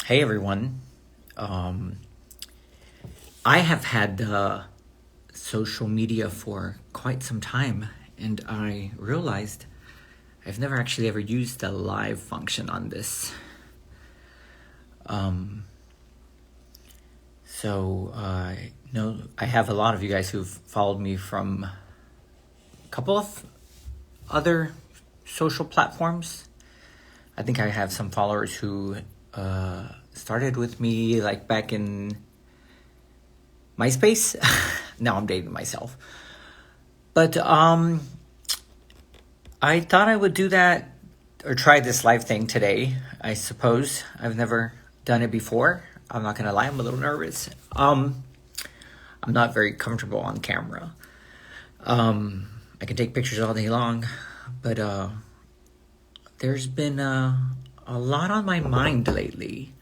Hey everyone. Um, I have had social media for quite some time, and I realized I've never actually ever used the live function on this. I know I have a lot of you guys who've followed me from a couple of other social platforms. I think I have some followers who started with me like back in MySpace. Now I'm dating myself. But I thought I would do that or try this live thing today, I suppose. I've never done it before. I'm not going to lie, I'm a little nervous. I'm not very comfortable on camera. I can take pictures all day long, but there's been a lot on my mind lately.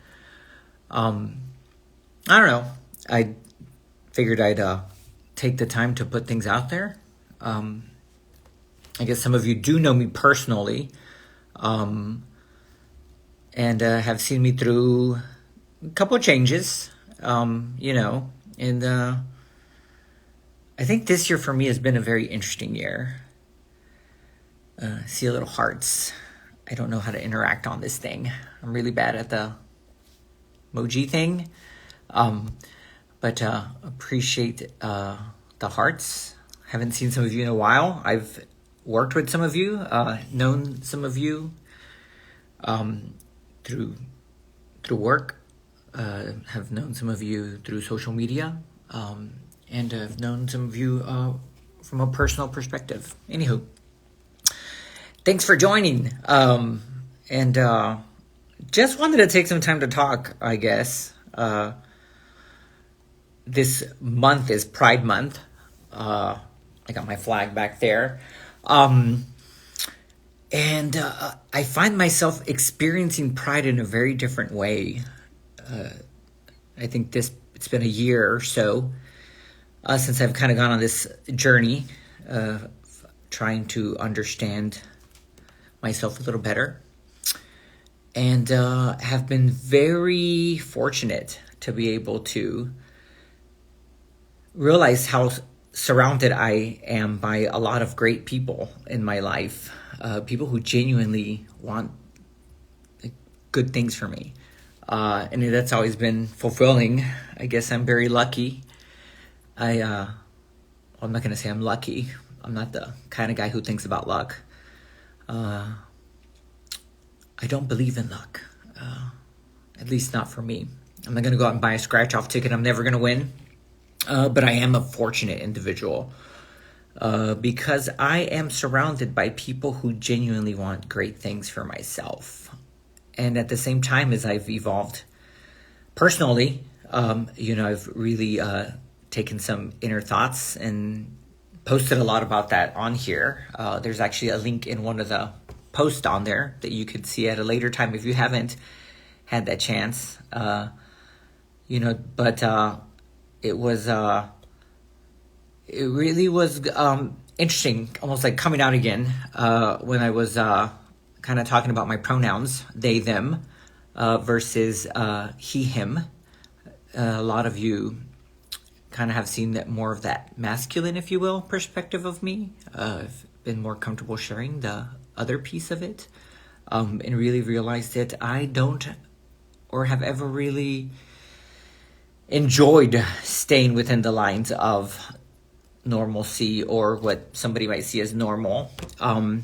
I don't know. I figured I'd take the time to put things out there. I guess some of you do know me personally, and have seen me through a couple of changes, and I think this year for me has been a very interesting year. See a little hearts. I don't know how to interact on this thing. I'm really bad at the emoji thing. But appreciate the hearts. Haven't seen some of you in a while. I've worked with some of you, known some of you through work, have known some of you through social media, and have known some of you from a personal perspective. Anywho, thanks for joining. And just wanted to take some time to talk, I guess. This month is Pride Month. I got my flag back there. And I find myself experiencing pride in a very different way. I think it's been a year or so since I've kind of gone on this journey trying to understand myself a little better. And have been very fortunate to be able to realize how surrounded I am by a lot of great people in my life, people who genuinely want good things for me. And that's always been fulfilling. I guess I'm very lucky. I'm not going to say I'm lucky. I'm not the kind of guy who thinks about luck. I don't believe in luck, at least not for me. I'm not going to go out and buy a scratch-off ticket I'm never going to win. But I am a fortunate individual because I am surrounded by people who genuinely want great things for myself. And at the same time as I've evolved personally, I've really taken some inner thoughts and posted a lot about that on here. There's actually a link in one of the posts on there that you could see at a later time if you haven't had that chance. It really was interesting, almost like coming out again, when I was kind of talking about my pronouns, they, them, versus he, him. A lot of you kind of have seen that more of that masculine, if you will, perspective of me. I've been more comfortable sharing the other piece of it, and really realized that I don't or have ever really enjoyed staying within the lines of normalcy or what somebody might see as normal. But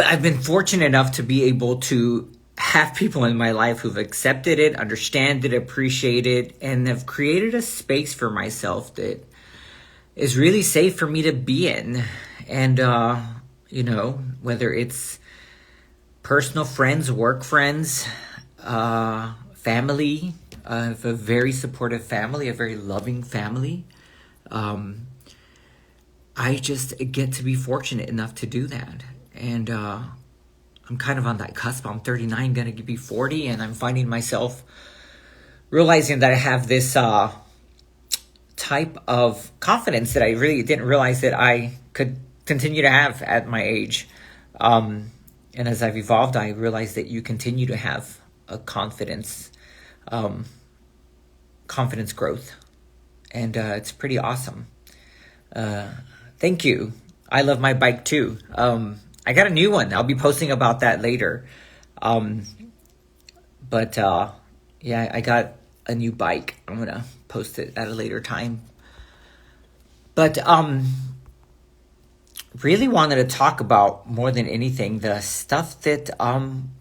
I've been fortunate enough to be able to have people in my life who've accepted it, understand it, appreciate it, and have created a space for myself that is really safe for me to be in. And, whether it's personal friends, work friends, family. I have a very supportive family, a very loving family. I just get to be fortunate enough to do that. And I'm kind of on that cusp. I'm 39, going to be 40, and I'm finding myself realizing that I have this type of confidence that I really didn't realize that I could continue to have at my age. And as I've evolved, I realized that you continue to have a confidence growth, and it's pretty awesome. Thank you. I love my bike too. I got a new one. I'll be posting about that later. But yeah, I got a new bike. I'm gonna post it at a later time. But really wanted to talk about, more than anything, the stuff that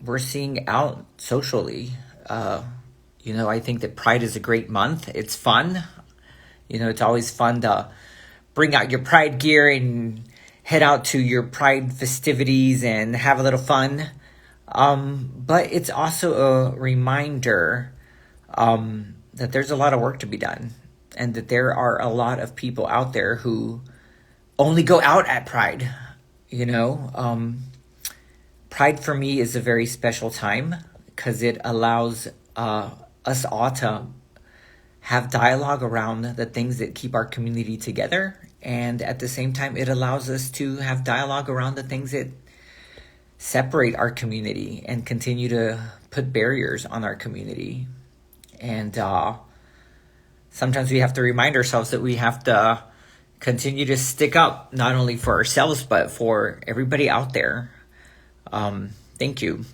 we're seeing out socially. I think that Pride is a great month. It's fun. It's always fun to bring out your Pride gear and head out to your Pride festivities and have a little fun. But it's also a reminder that there's a lot of work to be done, and that there are a lot of people out there who only go out at Pride. Pride for me is a very special time because it allows us all to have dialogue around the things that keep our community together. And at the same time, it allows us to have dialogue around the things that separate our community and continue to put barriers on our community. And sometimes we have to remind ourselves that we have to continue to stick up, not only for ourselves, but for everybody out there. Thank you.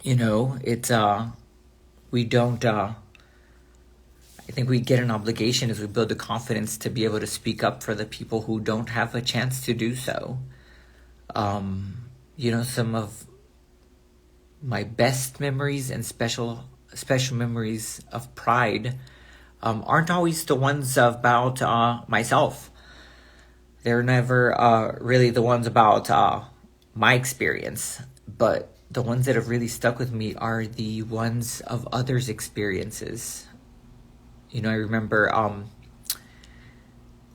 It's, we don't, I think we get an obligation as we build the confidence to be able to speak up for the people who don't have a chance to do so. Some of my best memories and special memories of Pride aren't always the ones about myself. They're never really the ones about my experience, but the ones that have really stuck with me are the ones of others' experiences. I remember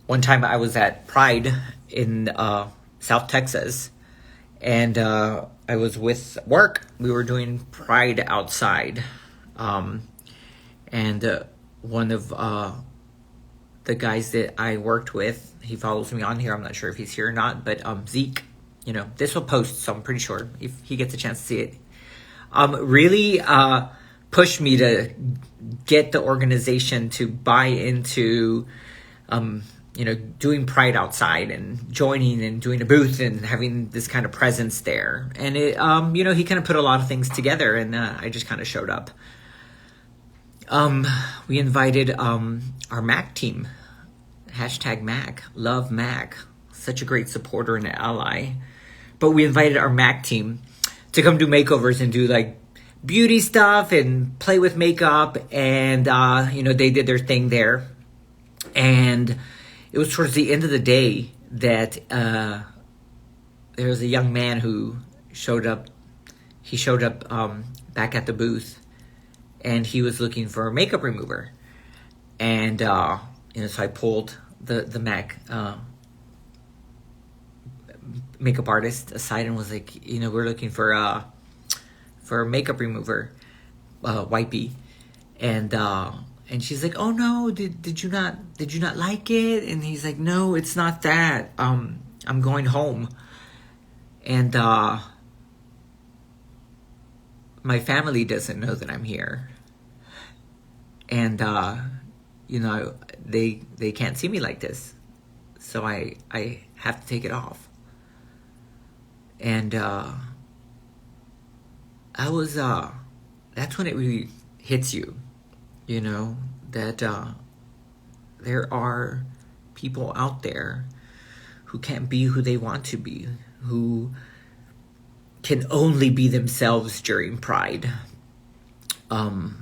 one time I was at Pride in South Texas, and I was with work. We were doing Pride outside, and one of the guys that I worked with, he follows me on here. I'm not sure if he's here or not, but Zeke, this will post, so I'm pretty sure if he gets a chance to see it, really pushed me to get the organization to buy into, doing Pride outside and joining and doing a booth and having this kind of presence there. And it, he kind of put a lot of things together, and I just kind of showed up. We invited our Mac team, #Mac, love Mac, such a great supporter and ally. But we invited our Mac team to come do makeovers and do like beauty stuff and play with makeup, and they did their thing there. And it was towards the end of the day that there was a young man who showed up. He showed up back at the booth, and he was looking for a makeup remover. And so I pulled the Mac makeup artist aside and was like, we're looking for a makeup remover, wipey. And she's like, oh no, did you not like it? And he's like, no, it's not that. I'm going home. And my family doesn't know that I'm here. And they can't see me like this. So I have to take it off. And that's when it really hits you, that there are people out there who can't be who they want to be, who can only be themselves during Pride, and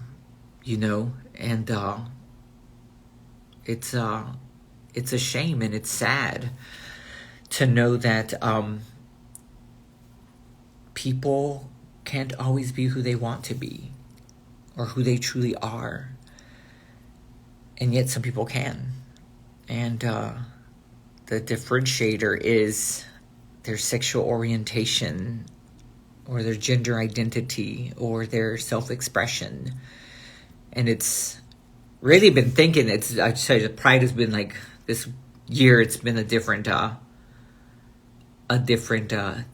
it's a shame, and it's sad to know that people can't always be who they want to be or who they truly are. And yet some people can. And the differentiator is their sexual orientation or their gender identity or their self-expression. And it's really been thinking, I'd say Pride has been like, this year it's been a different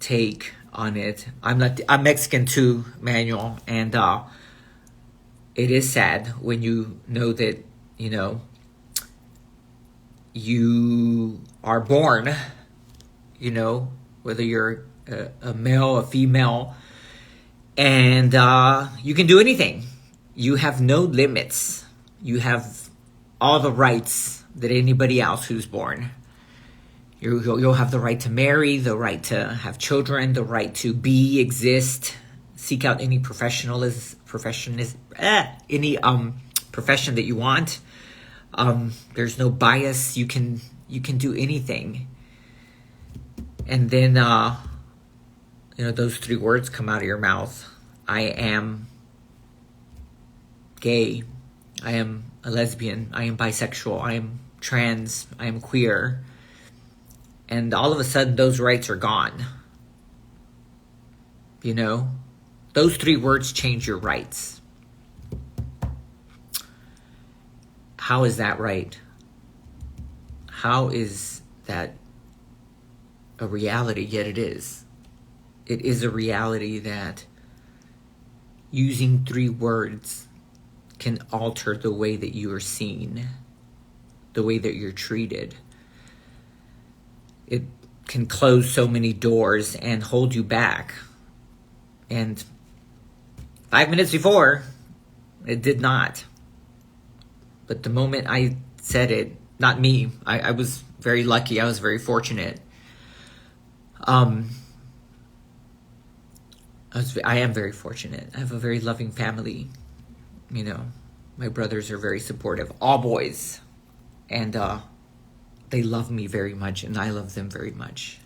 take on it. I'm Mexican too, Manuel, and it is sad when you know that, you are born, whether you're a male, a female, and you can do anything. You have no limits. You have all the rights that anybody else who's born. You'll have the right to marry, the right to have children, the right to exist, seek out any profession that you want. There's no bias. You can do anything. And then, those 3 words come out of your mouth. I am gay. I am a lesbian. I am bisexual. I am trans. I am queer. And all of a sudden, those rights are gone. Those 3 words change your rights. How is that right? How is that a reality? Yet it is. It is a reality that using 3 words can alter the way that you are seen, the way that you're treated. It can close so many doors and hold you back. And 5 minutes before, it did not. But the moment I said it, not me, I was very lucky, I was very fortunate. I am very fortunate. I have a very loving family. My brothers are very supportive, all boys. And they love me very much, and I love them very much,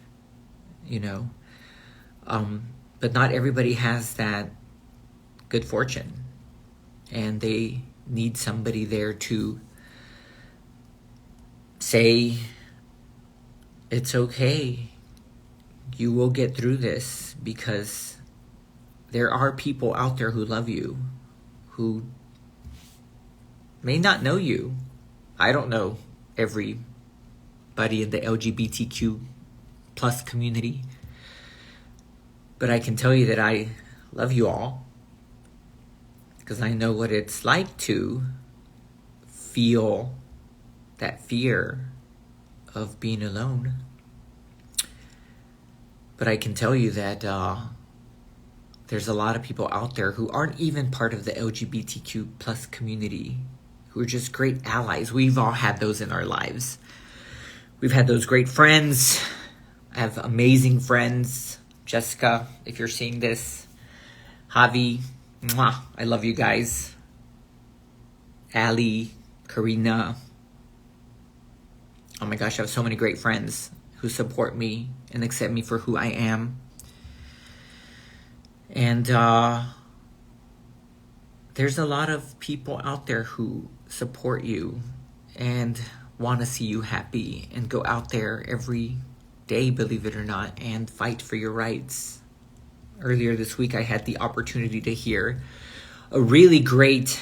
but not everybody has that good fortune, and they need somebody there to say, it's okay, you will get through this, because there are people out there who love you, who may not know you. I don't know everybody in the LGBTQ plus community, but I can tell you that I love you all, because I know what it's like to feel that fear of being alone. But I can tell you that there's a lot of people out there who aren't even part of the LGBTQ plus community, who are just great allies. We've all had those in our lives. We've had those great friends. I have amazing friends. Jessica, if you're seeing this. Javi, mwah, I love you guys. Ali, Karina. Oh my gosh, I have so many great friends who support me and accept me for who I am. And there's a lot of people out there who support you and want to see you happy and go out there every day, believe it or not, and fight for your rights. Earlier this week, I had the opportunity to hear a really great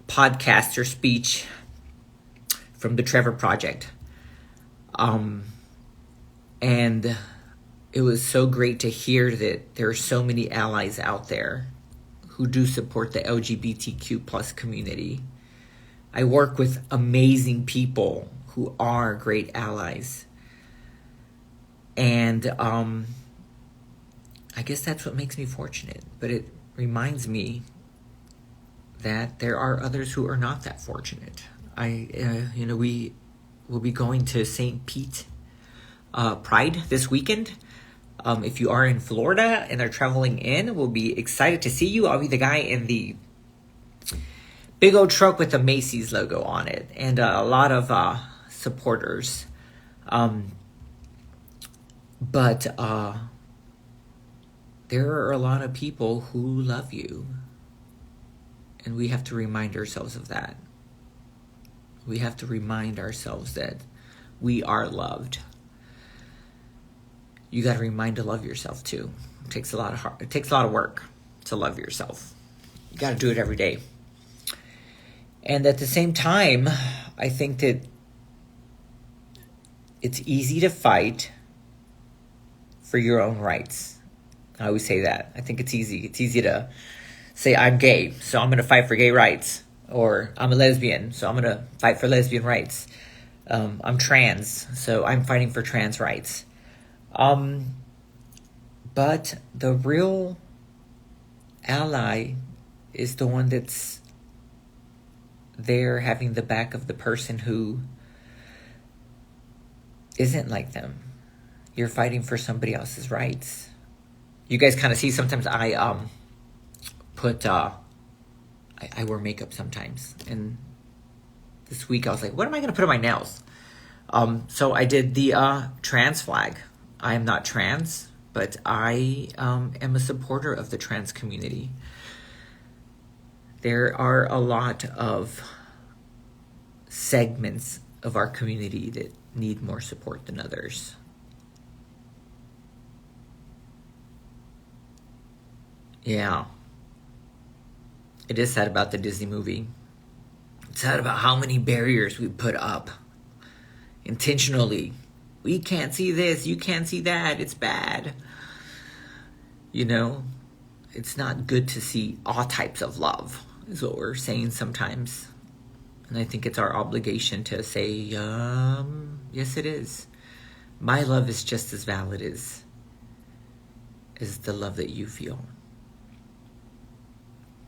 podcast or speech from the Trevor Project. And it was so great to hear that there are so many allies out there who do support the LGBTQ plus community. I work with amazing people who are great allies. And I guess that's what makes me fortunate. But it reminds me that there are others who are not that fortunate. We will be going to St. Pete Pride this weekend. If you are in Florida and are traveling in, we'll be excited to see you. I'll be the guy in the big old truck with the Macy's logo on it, and a lot of supporters. But there are a lot of people who love you, and we have to remind ourselves of that. We have to remind ourselves that we are loved. You got to remind to love yourself too. It takes a lot of work to love yourself. You got to do it every day. And at the same time, I think that it's easy to fight for your own rights. I always say that. I think it's easy. It's easy to say I'm gay, so I'm going to fight for gay rights. Or I'm a lesbian, so I'm going to fight for lesbian rights. I'm trans, so I'm fighting for trans rights. But the real ally is the one that's there having the back of the person who isn't like them. You're fighting for somebody else's rights. You guys kind of see sometimes I wear makeup sometimes, and this week I was like, what am I going to put on my nails? So I did the trans flag. I am not trans, but I am a supporter of the trans community. There are a lot of segments of our community that need more support than others. Yeah. It is sad about the Disney movie. It's sad about how many barriers we put up intentionally. We can't see this, you can't see that, it's bad. You know, it's not good to see all types of love, is what we're saying sometimes. And I think it's our obligation to say, yes, it is. My love is just as valid as the love that you feel.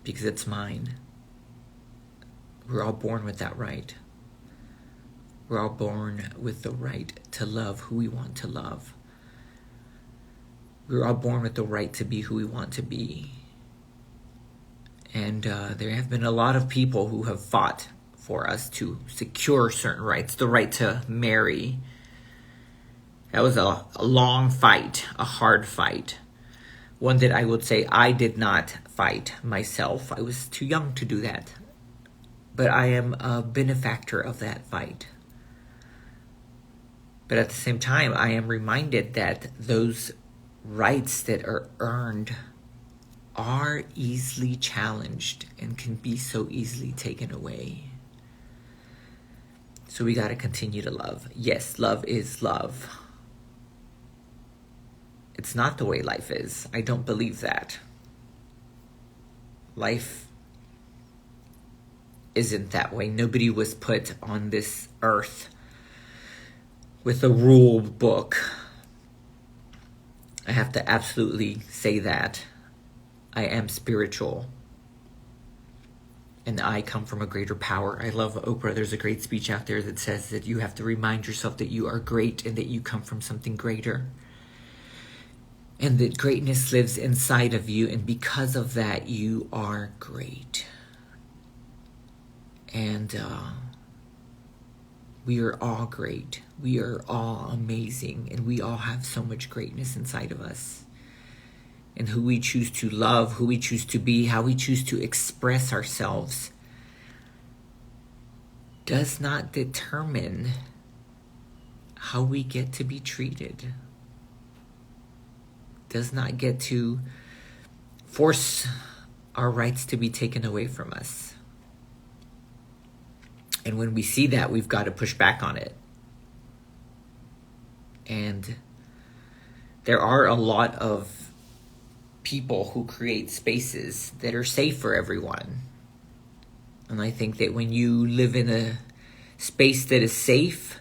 Because it's mine. We're all born with that right. We're all born with the right to love who we want to love. We're all born with the right to be who we want to be. And there have been a lot of people who have fought for us to secure certain rights. The right to marry. That was a long fight, a hard fight. One that I would say I did not fight myself. I was too young to do that. But I am a benefactor of that fight. But at the same time, I am reminded that those rights that are earned are easily challenged and can be so easily taken away. So we got to continue to love. Yes, love is love. It's not the way life is. I don't believe that. Life isn't that way. Nobody was put on this earth with a rule book. I have to absolutely say that. I am spiritual. And I come from a greater power. I love Oprah. There's a great speech out there that says that you have to remind yourself that you are great and that you come from something greater. And that greatness lives inside of you, and because of that, you are great. And we are all great. We are all amazing, and we all have so much greatness inside of us. And who we choose to love, who we choose to be, how we choose to express ourselves does not determine how we get to be treated. Does not get to force our rights to be taken away from us. And when we see that, we've got to push back on it. And there are a lot of people who create spaces that are safe for everyone. And I think that when you live in a space that is safe,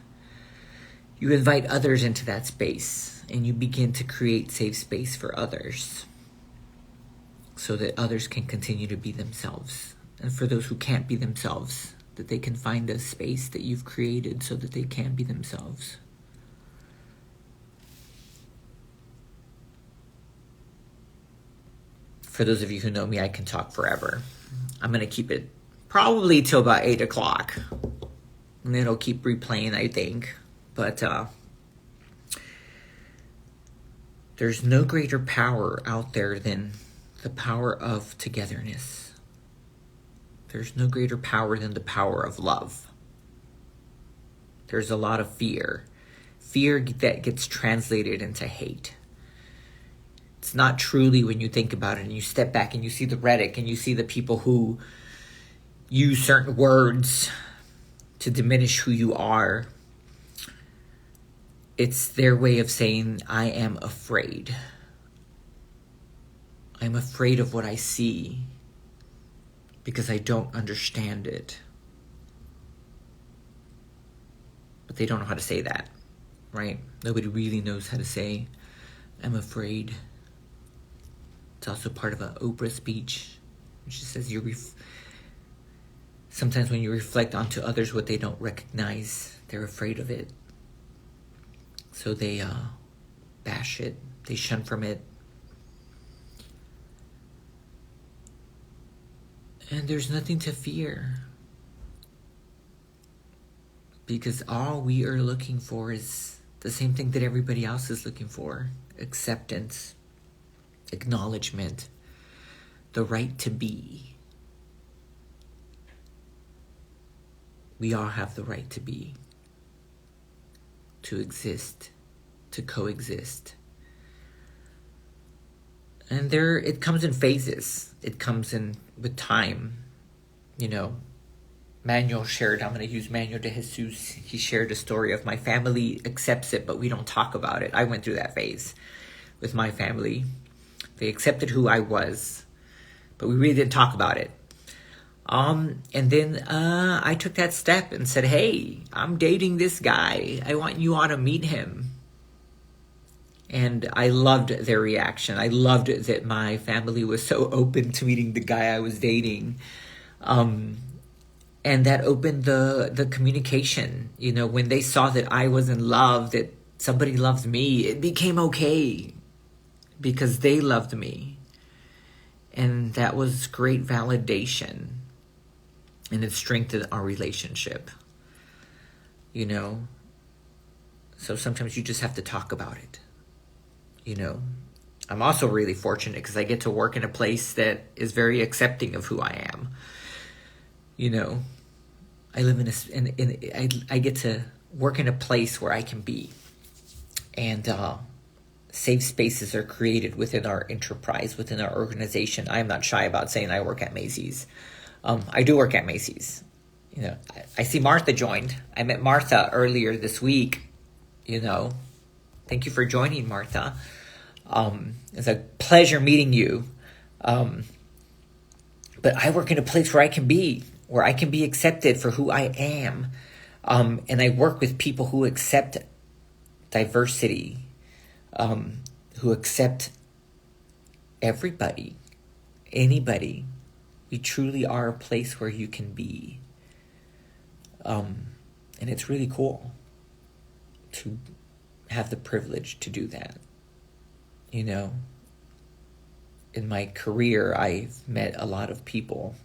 you invite others into that space. And you begin to create safe space for others so that others can continue to be themselves. And for those who can't be themselves, that they can find a space that you've created so that they can be themselves. For those of you who know me, I can talk forever. I'm going to keep it probably till about 8 o'clock. And it'll keep replaying, I think. But there's no greater power out there than the power of togetherness. There's no greater power than the power of love. There's a lot of fear. Fear that gets translated into hate. It's not truly, when you think about it and you step back and you see the rhetoric and you see the people who use certain words to diminish who you are. It's their way of saying, I am afraid. I'm afraid of what I see because I don't understand it. But they don't know how to say that, right? Nobody really knows how to say, I'm afraid. It's also part of an Oprah speech. She says sometimes when you reflect onto others what they don't recognize, they're afraid of it. So they bash it, they shun from it. And there's nothing to fear. Because all we are looking for is the same thing that everybody else is looking for. Acceptance, acknowledgement, the right to be. We all have the right to be, to exist, to coexist. And it comes in phases. It comes in with time. Manuel shared, I'm going to use Manuel de Jesus. He shared a story of my family accepts it, but we don't talk about it. I went through that phase with my family. They accepted who I was, but we really didn't talk about it. And then I took that step and said, hey, I'm dating this guy. I want you all to meet him. And I loved their reaction. I loved that my family was so open to meeting the guy I was dating. And that opened the communication. When they saw that I was in love, that somebody loves me, it became okay because they loved me. And that was great validation. And it strengthened our relationship. So sometimes you just have to talk about it. I'm also really fortunate because I get to work in a place that is very accepting of who I am. I live I get to work in a place where I can be. And safe spaces are created within our enterprise, within our organization. I'm not shy about saying I work at Macy's. I do work at Macy's. I see Martha joined. I met Martha earlier this week. Thank you for joining, Martha. It's a pleasure meeting you. But I work in a place where I can be accepted for who I am. And I work with people who accept diversity, who accept everybody, anybody. We truly are a place where you can be. And it's really cool to have the privilege to do that. In my career, I've met a lot of people.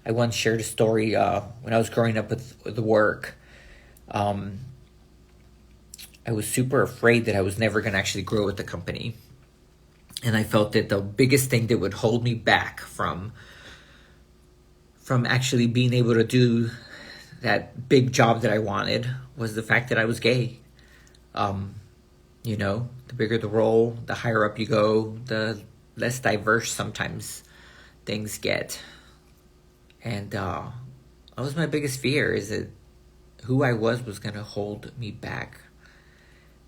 I once shared a story when I was growing up with the work. I was super afraid that I was never going to actually grow with the company. And I felt that the biggest thing that would hold me back from actually being able to do that big job that I wanted was the fact that I was gay. The bigger the role, the higher up you go, the less diverse sometimes things get. And that was my biggest fear, is that who I was going to hold me back.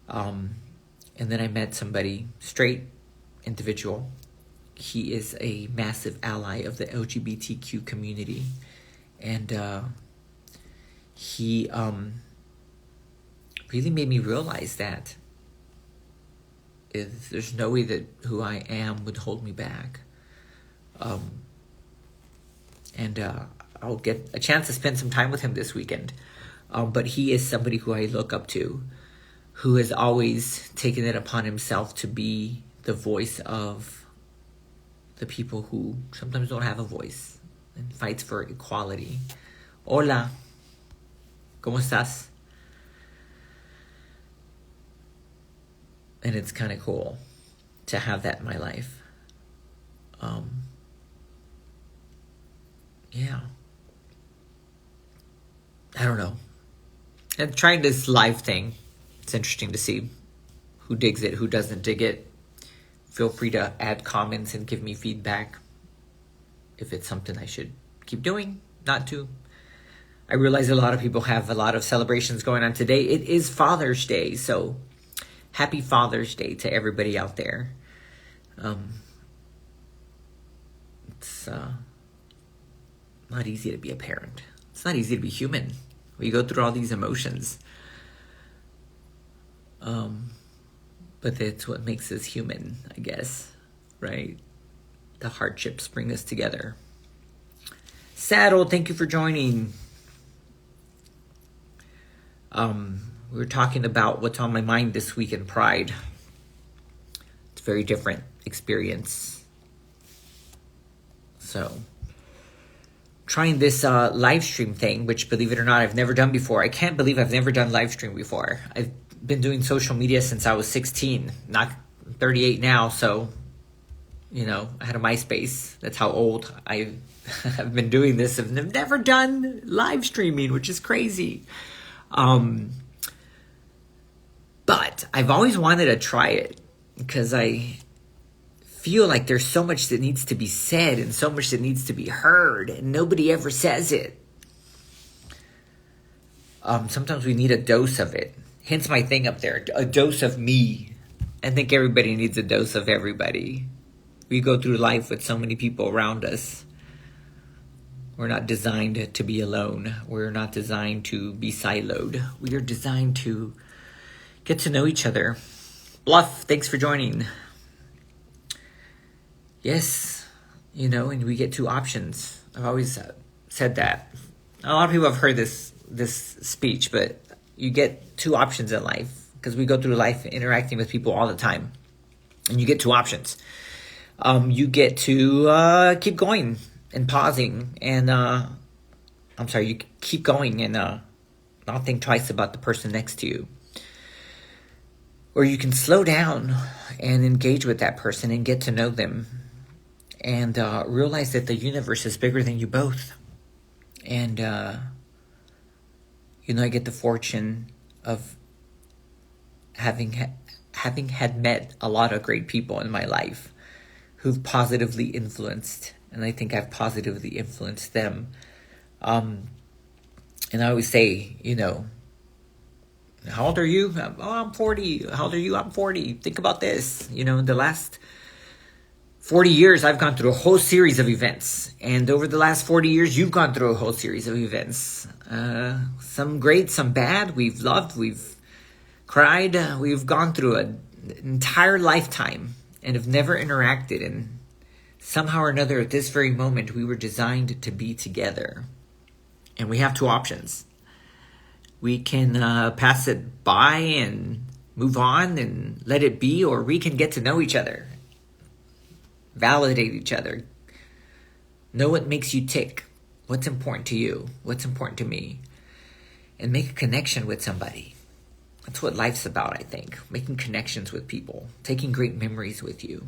And then I met somebody, straight individual. He is a massive ally of the LGBTQ community. And he really made me realize that there's no way that who I am would hold me back. And I'll get a chance to spend some time with him this weekend. But he is somebody who I look up to, who has always taken it upon himself to be the voice of the people who sometimes don't have a voice, and fights for equality. Hola, ¿cómo estás? And it's kind of cool to have that in my life. Yeah. I don't know. And trying this live thing, it's interesting to see who digs it, who doesn't dig it. Feel free to add comments and give me feedback if it's something I should keep doing, not to. I realize a lot of people have a lot of celebrations going on today. It is Father's Day, so happy Father's Day to everybody out there. It's not easy to be a parent. It's not easy to be human. We go through all these emotions. But that's what makes us human, I guess, right? The hardships bring us together. Saddle, thank you for joining. We were talking about what's on my mind this week in Pride. It's a very different experience. So, trying this live stream thing, which, believe it or not, I've never done before. I can't believe I've never done live stream before. I've been doing social media since I was 16, not 38 now, so, I had a MySpace. That's how old I have been doing this. I've never done live streaming, which is crazy. But I've always wanted to try it because I feel like there's so much that needs to be said and so much that needs to be heard, and nobody ever says it. Sometimes we need a dose of it. Hence my thing up there, a dose of me. I think everybody needs a dose of everybody. We go through life with so many people around us. We're not designed to be alone. We're not designed to be siloed. We are designed to get to know each other. Bluff, thanks for joining. Yes, and we get two options. I've always said that. A lot of people have heard this speech, but you get two options in life because we go through life interacting with people all the time. And you get two options. You get to keep going and pausing and you keep going and not think twice about the person next to you. Or you can slow down and engage with that person and get to know them and realize that the universe is bigger than you both. And, I get the fortune of having had met a lot of great people in my life who've positively influenced, and I think I've positively influenced them. And I always say, how old are you? I'm 40. How old are you? I'm 40. Think about this. In the last 40 years, I've gone through a whole series of events. And over the last 40 years, you've gone through a whole series of events. Some great, some bad. We've loved, we've cried. We've gone through an entire lifetime and have never interacted. And somehow or another, at this very moment, we were designed to be together. And we have two options. We can pass it by and move on and let it be, or we can get to know each other, validate each other, know what makes you tick, what's important to you, what's important to me, and make a connection with somebody. That's what life's about, I think, making connections with people, taking great memories with you,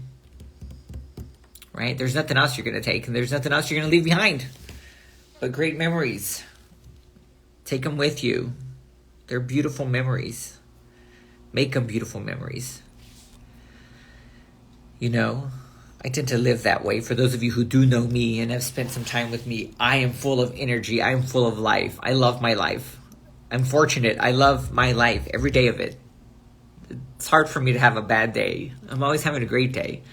right? There's nothing else you're going to take, and there's nothing else you're going to leave behind but great memories. Take them with you. They're beautiful memories. Make them beautiful memories. I tend to live that way. For those of you who do know me and have spent some time with me, I am full of energy. I am full of life. I love my life. I'm fortunate. I love my life, every day of it. It's hard for me to have a bad day. I'm always having a great day.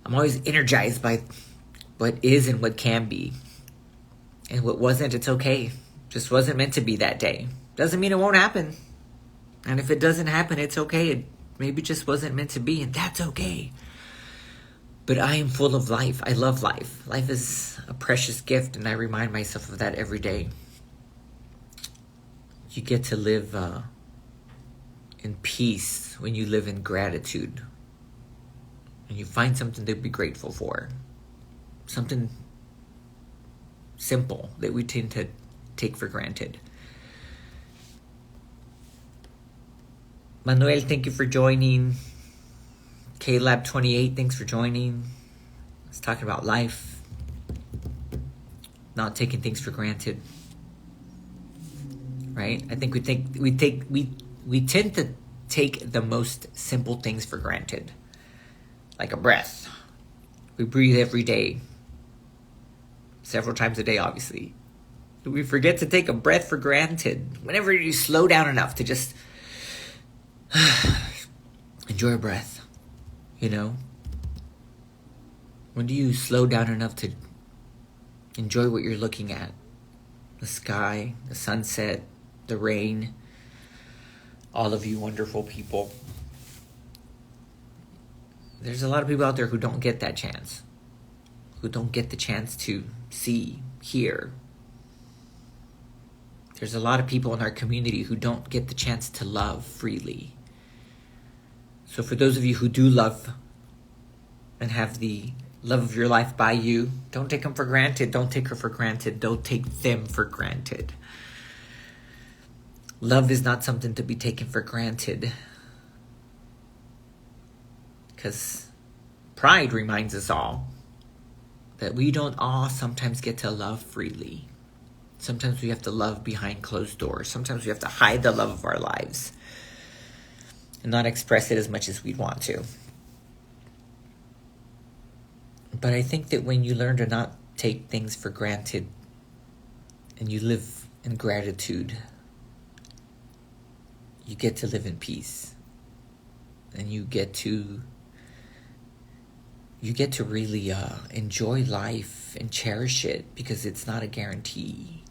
I'm always energized by what is and what can be. And what wasn't, it's okay. Just wasn't meant to be that day. Doesn't mean it won't happen. And if it doesn't happen, it's okay. It maybe just wasn't meant to be, and that's okay. But I am full of life. I love life. Life is a precious gift, and I remind myself of that every day. You get to live in peace when you live in gratitude. And you find something to be grateful for. Something simple that we tend to take for granted. Manuel, thank you for joining. KLab28, thanks for joining. Let's talk about life. Not taking things for granted. Right? I think we tend to take the most simple things for granted. Like a breath. We breathe every day. Several times a day, obviously. We forget to take a breath for granted. Whenever you slow down enough to just enjoy a breath, When do you slow down enough to enjoy what you're looking at? The sky, the sunset, the rain, all of you wonderful people. There's a lot of people out there who don't get that chance, who don't get the chance to see, hear. There's a lot of people in our community who don't get the chance to love freely. So for those of you who do love and have the love of your life by you, don't take them for granted. Don't take her for granted. Don't take them for granted. Love is not something to be taken for granted. Because pride reminds us all that we don't all sometimes get to love freely. Sometimes we have to love behind closed doors. Sometimes we have to hide the love of our lives and not express it as much as we'd want to. But I think that when you learn to not take things for granted and you live in gratitude, you get to live in peace. And you get to really enjoy life and cherish it, because it's not a guarantee.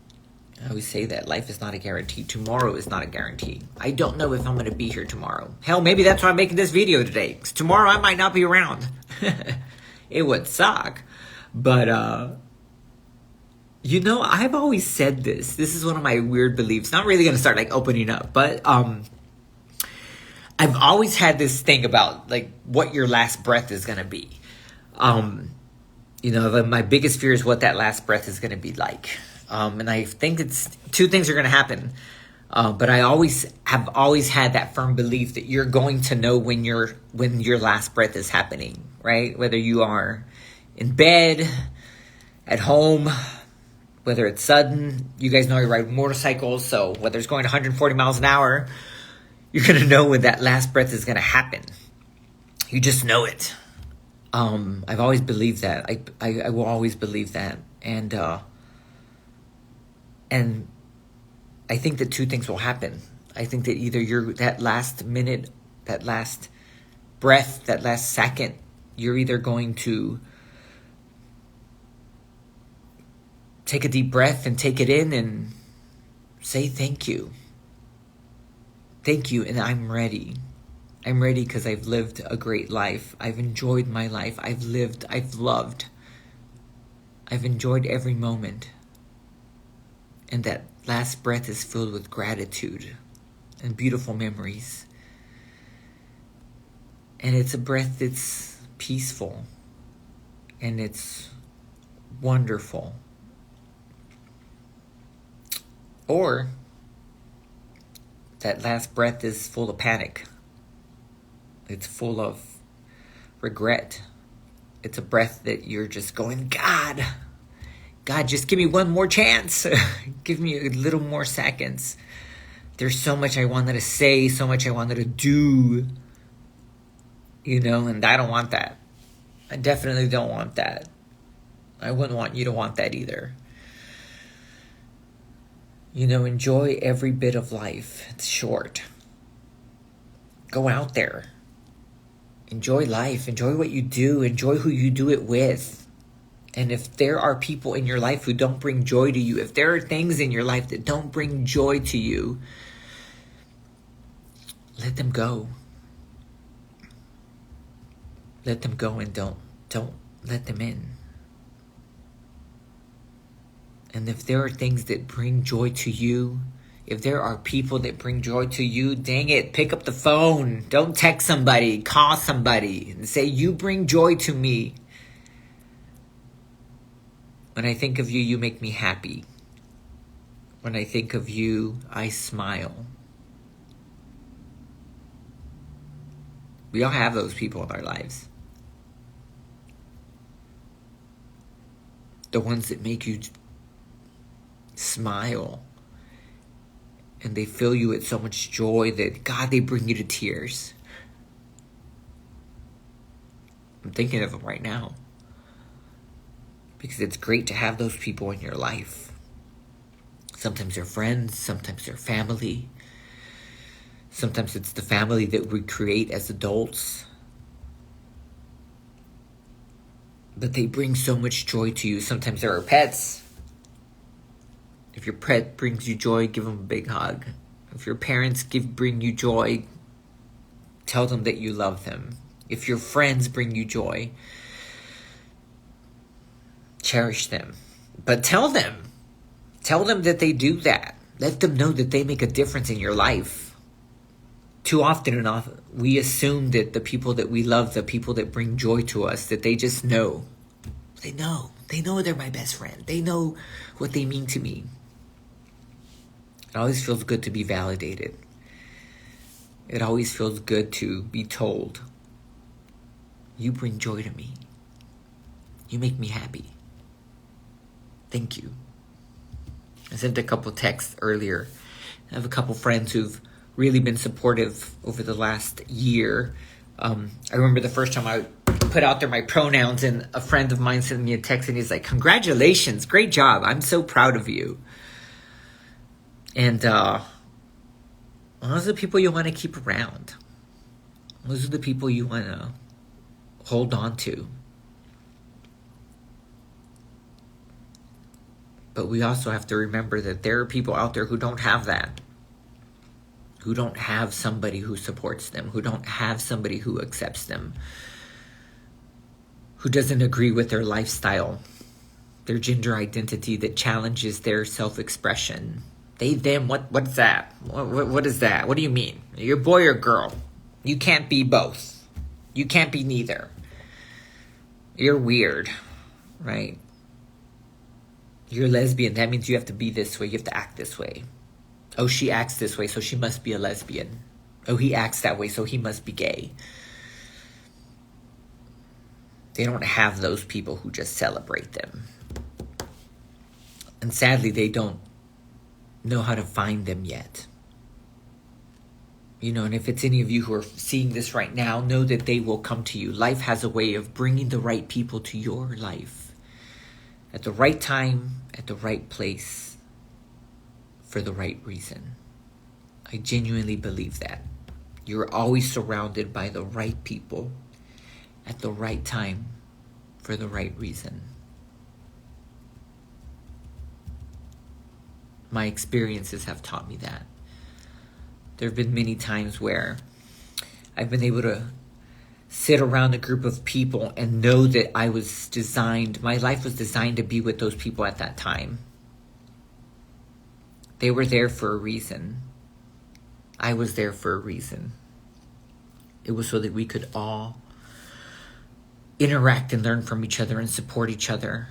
I always say that life is not a guarantee. Tomorrow is not a guarantee. I don't know if I'm going to be here tomorrow. Hell, maybe that's why I'm making this video today, because tomorrow I might not be around. It would suck. But, I've always said this. This is one of my weird beliefs. Not really going to start opening up, but I've always had this thing about what your last breath is going to be. My biggest fear is what that last breath is going to be like. And I think it's two things are going to happen. But I have always had that firm belief that you're going to know when your last breath is happening, right? Whether you are in bed, at home, whether it's sudden. You guys know I ride motorcycles, so whether it's going 140 miles an hour, you're going to know when that last breath is going to happen. You just know it. I've always believed that. I will always believe that. And I think that two things will happen. I think that either that last minute, that last breath, that last second, you're either going to take a deep breath and take it in and say thank you. Thank you, and I'm ready. I'm ready because I've lived a great life. I've enjoyed my life. I've lived. I've loved. I've enjoyed every moment. And that last breath is filled with gratitude and beautiful memories. And it's a breath that's peaceful. And it's wonderful. Or that last breath is full of panic. It's full of regret. It's a breath that you're just going, God, just give me one more chance. Give me a little more seconds. There's so much I wanted to say, so much I wanted to do, and I don't want that. I definitely don't want that. I wouldn't want you to want that either. Enjoy every bit of life. It's short. Go out there. Enjoy life. Enjoy what you do. Enjoy who you do it with. And if there are people in your life who don't bring joy to you, if there are things in your life that don't bring joy to you, let them go. Let them go and don't let them in. And if there are things that bring joy to you, if there are people that bring joy to you, dang it, pick up the phone. Don't text somebody, call somebody and say, you bring joy to me. When I think of you, you make me happy. When I think of you, I smile. We all have those people in our lives. The ones that make you smile. And they fill you with so much joy that, God, they bring you to tears. I'm thinking of them right now. Because it's great to have those people in your life. Sometimes they're friends, sometimes they're family. Sometimes it's the family that we create as adults. but they bring so much joy to you. Sometimes there are pets. If your pet brings you joy, give them a big hug. If your parents bring you joy, tell them that you love them. If your friends bring you joy, cherish them. But tell them that they do that. Let them know that they make a difference in your life. Too often enough, we assume that the people that we love, the people that bring joy to us, that they just know. They know they're my best friend. They know what they mean to me. It always feels good to be validated. It always feels good to be told, you bring joy to me. You make me happy. Thank you. I sent a couple texts earlier. I have a couple friends who've really been supportive over the last year. I remember the first time I put out there my pronouns, and a friend of mine sent me a text and he's like, congratulations, great job. I'm so proud of you. And those are the people you want to keep around. Those are the people you want to hold on to. But we also have to remember that there are people out there who don't have that. Who don't have somebody who supports them. Who don't have somebody who accepts them. Who doesn't agree with their lifestyle. Their gender identity, that challenges their self-expression. They, them, what's that? What is that? What do you mean? You're a boy or girl. You can't be both. You can't be neither. You're weird, right? You're lesbian. That means you have to be this way. You have to act this way. Oh, she acts this way, so she must be a lesbian. Oh, he acts that way, so he must be gay. They don't have those people who just celebrate them. And sadly, they don't know how to find them yet. And if it's any of you who are seeing this right now, know that they will come to you. Life has a way of bringing the right people to your life. At the right time, at the right place, for the right reason. I genuinely believe that. You're always surrounded by the right people at the right time for the right reason. My experiences have taught me that. There have been many times where I've been able to sit around a group of people and know that my life was designed to be with those people at that time. They were there for a reason. I was there for a reason. It was so that we could all interact and learn from each other and support each other.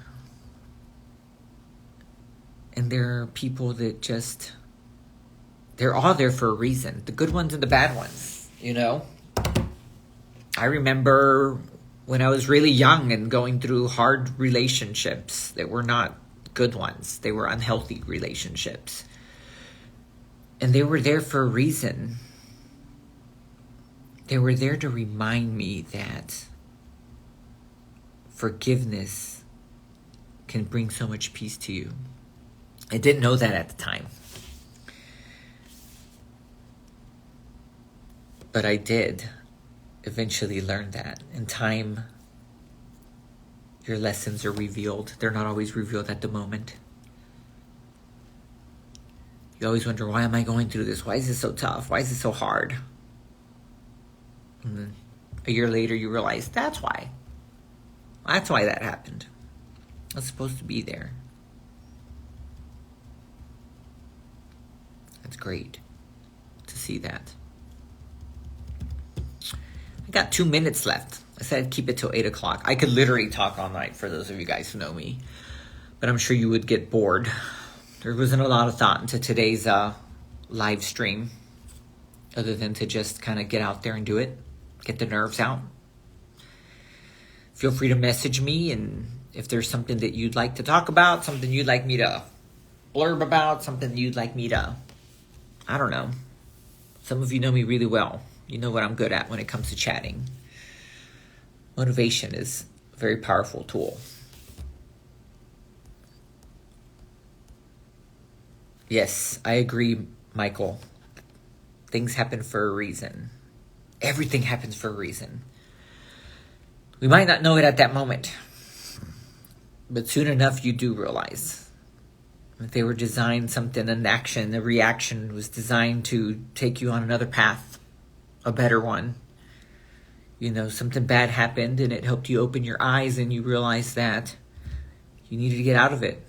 And there are people that they're all there for a reason. The good ones and the bad ones, I remember when I was really young and going through hard relationships that were not good ones. They were unhealthy relationships. And they were there for a reason. They were there to remind me that forgiveness can bring so much peace to you. I didn't know that at the time. But I did eventually learn that. In time, your lessons are revealed. They're not always revealed at the moment. You always wonder, why am I going through this? Why is this so tough? Why is it so hard? And then a year later, you realize, that's why. That's why that happened. I was supposed to be there. It's great to see that. I got 2 minutes left. I said I'd keep it till 8 o'clock. I could literally talk all night for those of you guys who know me. But I'm sure you would get bored. There wasn't a lot of thought into today's live stream. Other than to just kind of get out there and do it. Get the nerves out. Feel free to message me. And if there's something that you'd like to talk about. Something you'd like me to blurb about. Something you'd like me to, I don't know. Some of you know me really well. You know what I'm good at when it comes to chatting. Motivation is a very powerful tool. Yes, I agree, Michael. Things happen for a reason. Everything happens for a reason. We might not know it at that moment. But soon enough, you do realize that they were designed something, an action, a reaction was designed to take you on another path, a better one. Something bad happened and it helped you open your eyes and you realized that you needed to get out of it.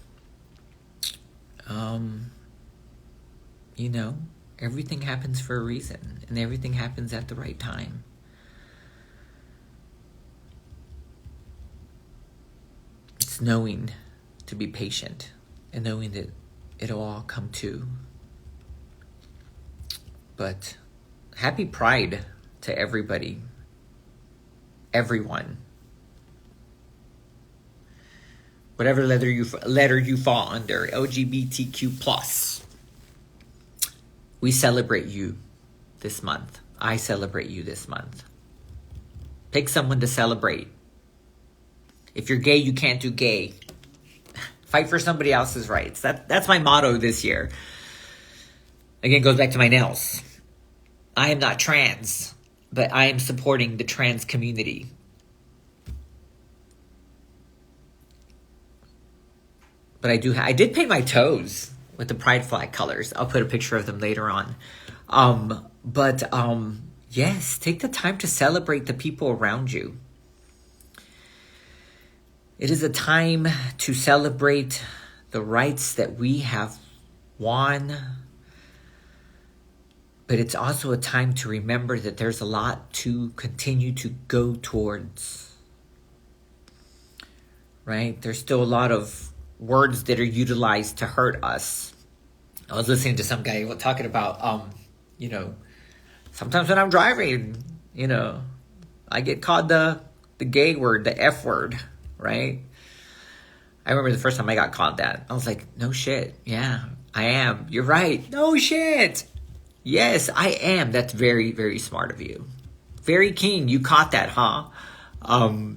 Everything happens for a reason and everything happens at the right time. It's knowing to be patient and knowing that it'll all come to. But happy Pride to everybody, everyone. Whatever letter you fall under, LGBTQ+. We celebrate you this month. I celebrate you this month. Pick someone to celebrate. If you're gay, you can't do gay. Fight for somebody else's rights. That's my motto this year. Again, it goes back to my nails. I am not trans, but I am supporting the trans community. But I did paint my toes with the pride flag colors. I'll put a picture of them later on. Yes, take the time to celebrate the people around you. It is a time to celebrate the rights that we have won. But it's also a time to remember that there's a lot to continue to go towards. Right? There's still a lot of words that are utilized to hurt us. I was listening to some guy talking about, sometimes when I'm driving, I get called the gay word, the F word, right? I remember the first time I got called that. I was like, no shit. Yeah, I am. You're right. No shit. Yes, I am. That's very, very smart of you. Very keen. You caught that, huh? I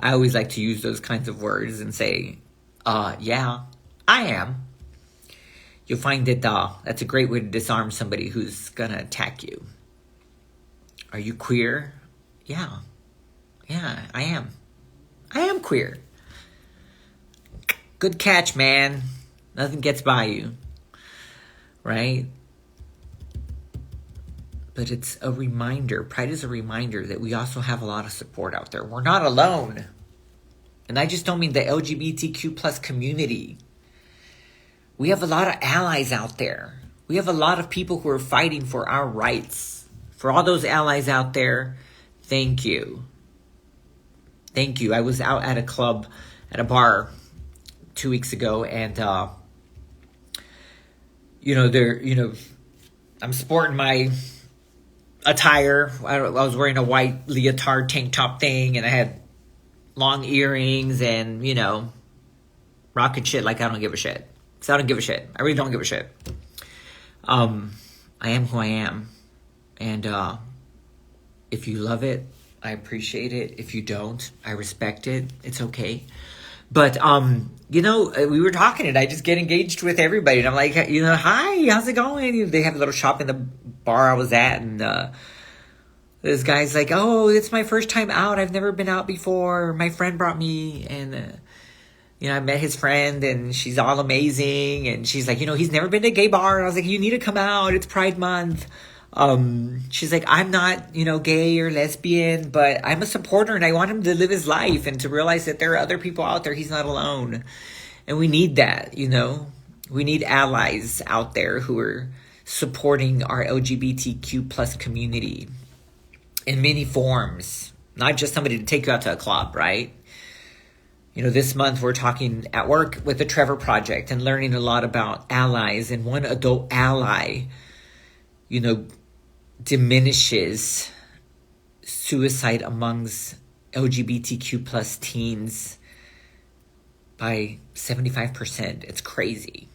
always like to use those kinds of words and say, yeah, I am. You'll find that that's a great way to disarm somebody who's going to attack you. Are you queer? Yeah. Yeah, I am. I am queer. Good catch, man. Nothing gets by you. Right? But it's a reminder. Pride is a reminder that we also have a lot of support out there. We're not alone. And I just don't mean the LGBTQ plus community. We have a lot of allies out there. We have a lot of people who are fighting for our rights. For all those allies out there, thank you. Thank you. I was out at a club, at a bar 2 weeks ago, and I'm sporting my attire. I was wearing a white leotard tank top thing, and I had long earrings and, rocking shit like I don't give a shit. Because I don't give a shit. I really don't give a shit. I am who I am. And if you love it, I appreciate it. If you don't, I respect it. It's okay. But, we were talking and I just get engaged with everybody. And I'm like, hi, how's it going? They have a little shop in the bar I was at. And this guy's like, oh, it's my first time out. I've never been out before. My friend brought me. And, I met his friend and she's all amazing. And she's like, he's never been to a gay bar. And I was like, you need to come out. It's Pride Month. She's like, I'm not, gay or lesbian, but I'm a supporter and I want him to live his life and to realize that there are other people out there. He's not alone. And we need that, we need allies out there who are supporting our LGBTQ plus community in many forms, not just somebody to take you out to a club, right? This month we're talking at work with the Trevor Project and learning a lot about allies, and one adult ally, diminishes suicide amongst LGBTQ plus teens by 75%. It's crazy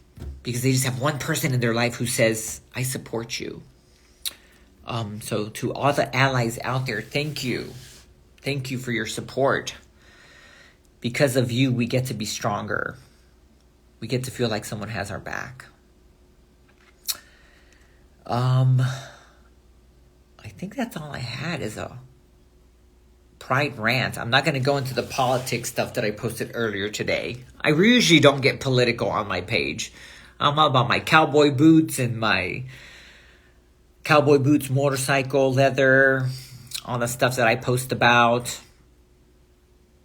because they just have one person in their life who says, I support you. So to all the allies out there, thank you. Thank you for your support. Because of you, we get to be stronger. We get to feel like someone has our back. I think that's all I had as a Pride rant. I'm not going to go into the politics stuff that I posted earlier today. I usually don't get political on my page. I'm all about my cowboy boots and my cowboy boots, motorcycle, leather, all the stuff that I post about.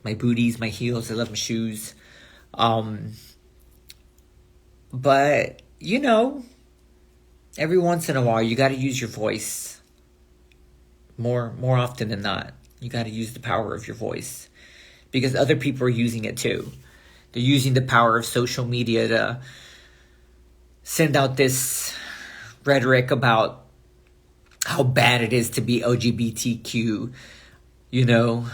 My booties, my heels, I love my shoes. But, you know, every once in a while, you got to use your voice. More often than not, you got to use the power of your voice. Because other people are using it too. They're using the power of social media to send out this rhetoric about how bad it is to be LGBTQ, you know.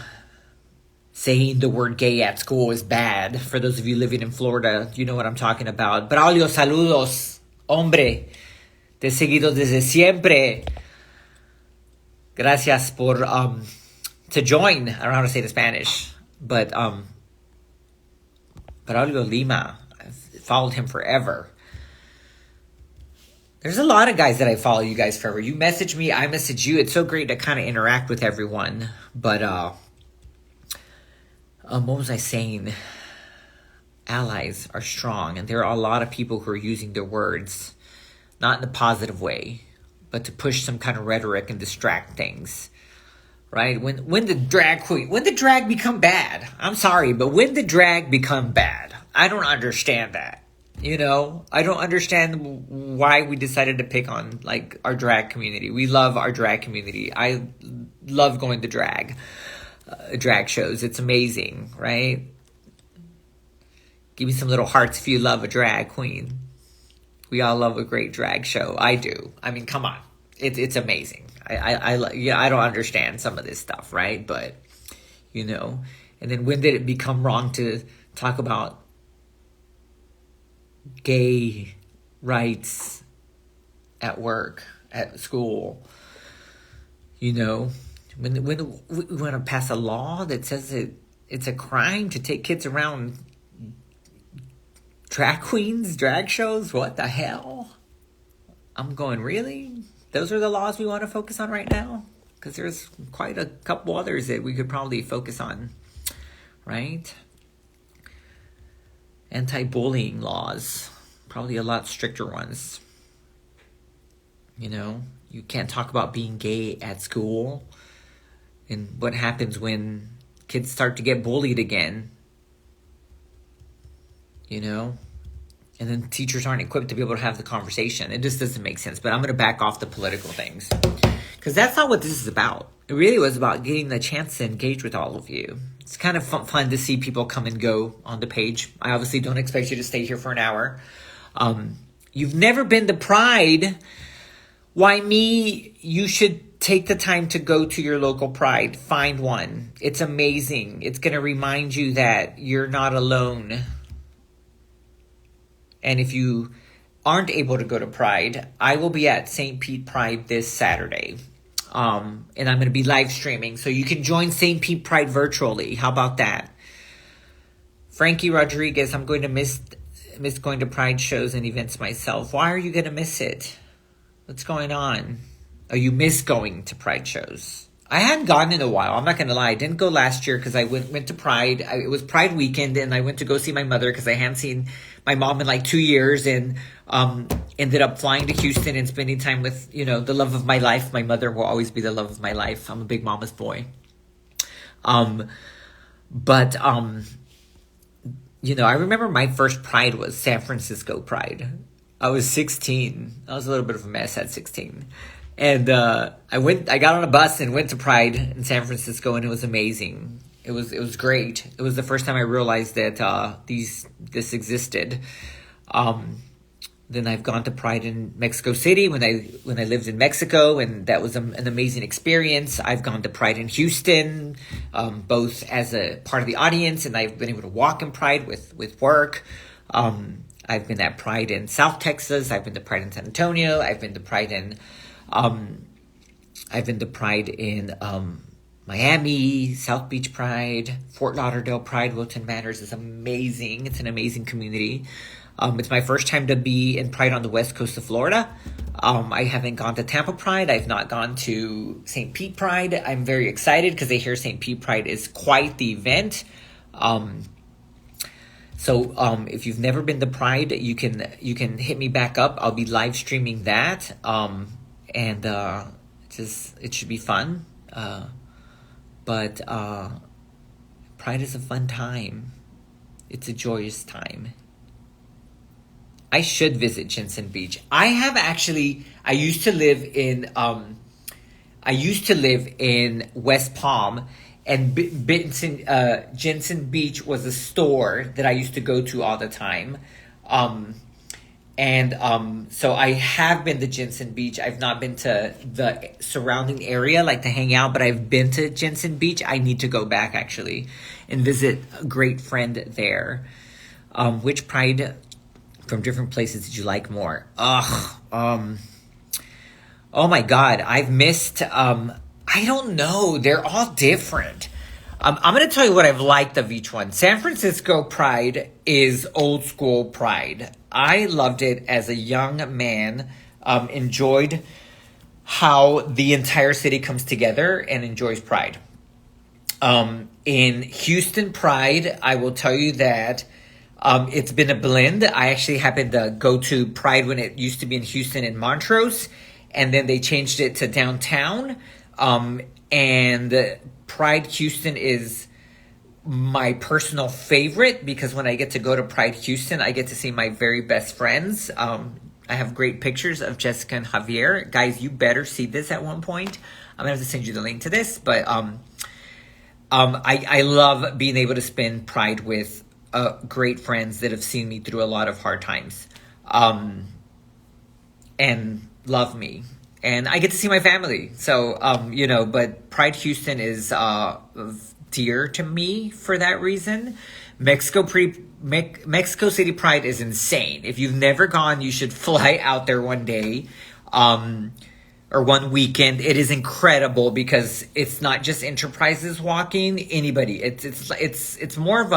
Saying the word gay at school is bad. For those of you living in Florida, you know what I'm talking about. Braulio, saludos, hombre. Te he seguido desde siempre. Gracias por, to join. I don't know how to say it in Spanish. But, Braulio Lima, I've followed him forever. There's a lot of guys that I follow you guys forever. You message me, I message you. It's so great to kind of interact with everyone. But, what was I saying? Allies are strong, and there are a lot of people who are using their words, not in a positive way, but to push some kind of rhetoric and distract things, right? When the drag become bad? I'm sorry, but when the drag become bad? I don't understand that. You know, I don't understand why we decided to pick on, like, our drag community. We love our drag community. I love going to drag shows. It's amazing, right? Give me some little hearts if you love a drag queen. We all love a great drag show. I do. I mean, come on. It's amazing. I don't understand some of this stuff, right? But, you know, and then when did it become wrong to talk about gay rights at work, at school? You know, when we want to pass a law that says it's a crime to take kids around drag queens, drag shows, what the hell? I'm going, really? Those are the laws we want to focus on right now? Because there's quite a couple others that we could probably focus on, right? Anti-bullying laws, probably a lot stricter ones. You know, you can't talk about being gay at school. And what happens when kids start to get bullied again, you know? And then teachers aren't equipped to be able to have the conversation. It just doesn't make sense. But I'm going to back off the political things. Because that's not what this is about. It really was about getting the chance to engage with all of you. It's kind of fun to see people come and go on the page. I obviously don't expect you to stay here for an hour. You've never been to Pride. Why me? You should take the time to go to your local Pride. Find one. It's amazing. It's going to remind you that you're not alone. And if you aren't able to go to Pride, I will be at St. Pete Pride this Saturday. And I'm going to be live streaming. So you can join St. Pete Pride virtually. How about that? Frankie Rodriguez, I'm going to miss going to Pride shows and events myself. Why are you going to miss it? What's going on? Oh, you miss going to Pride shows. I hadn't gone in a while. I'm not going to lie. I didn't go last year because I went to Pride. It was Pride weekend, and I went to go see my mother because I hadn't seen my mom in like 2 years, and ended up flying to Houston and spending time with, you know, the love of my life. My mother will always be the love of my life. I'm a big mama's boy. You know, I remember my first Pride was San Francisco Pride. I was 16. I was a little bit of a mess at 16. And I got on a bus and went to Pride in San Francisco, and it was amazing. It was great. It was the first time I realized that this existed. Then I've gone to Pride in Mexico City when I lived in Mexico, and that was an amazing experience. I've gone to Pride in Houston, both as a part of the audience, and I've been able to walk in Pride with work. I've been at Pride in South Texas. I've been to Pride in San Antonio. I've been to Pride in Miami, South Beach Pride, Fort Lauderdale Pride, Wilton Manors is amazing. It's an amazing community. It's my first time to be in Pride on the west coast of Florida. I haven't gone to Tampa Pride. I've not gone to St. Pete Pride. I'm very excited because I hear St. Pete Pride is quite the event. So if you've never been to Pride, you can hit me back up. I'll be live streaming that, and it should be fun. But Pride is a fun time. It's a joyous time. I should visit Jensen Beach. I used to live in West Palm, and Jensen Beach was a store that I used to go to all the time. So I have been to Jensen Beach. I've not been to the surrounding area, like to hang out, but I've been to Jensen Beach. I need to go back actually and visit a great friend there. Which Pride from different places did you like more? Oh my God, I've missed, I don't know. They're all different. I'm going to tell you what I've liked of each one. San Francisco Pride is old school Pride. I loved it as a young man, enjoyed how the entire city comes together and enjoys Pride. In Houston Pride, I will tell you that it's been a blend. I actually happened to go to Pride when it used to be in Houston and Montrose, and then they changed it to downtown. And Pride Houston is my personal favorite because when I get to go to Pride Houston, I get to see my very best friends. I have great pictures of Jessica and Javier. Guys, you better see this at one point. I'm going to have to send you the link to this. But I love being able to spend Pride with great friends that have seen me through a lot of hard times and love me. And I get to see my family. So, but Pride Houston is dear to me for that reason. Mexico City Pride is insane. If you've never gone, you should fly out there one day or one weekend. It is incredible because it's not just enterprises walking, anybody. It's more of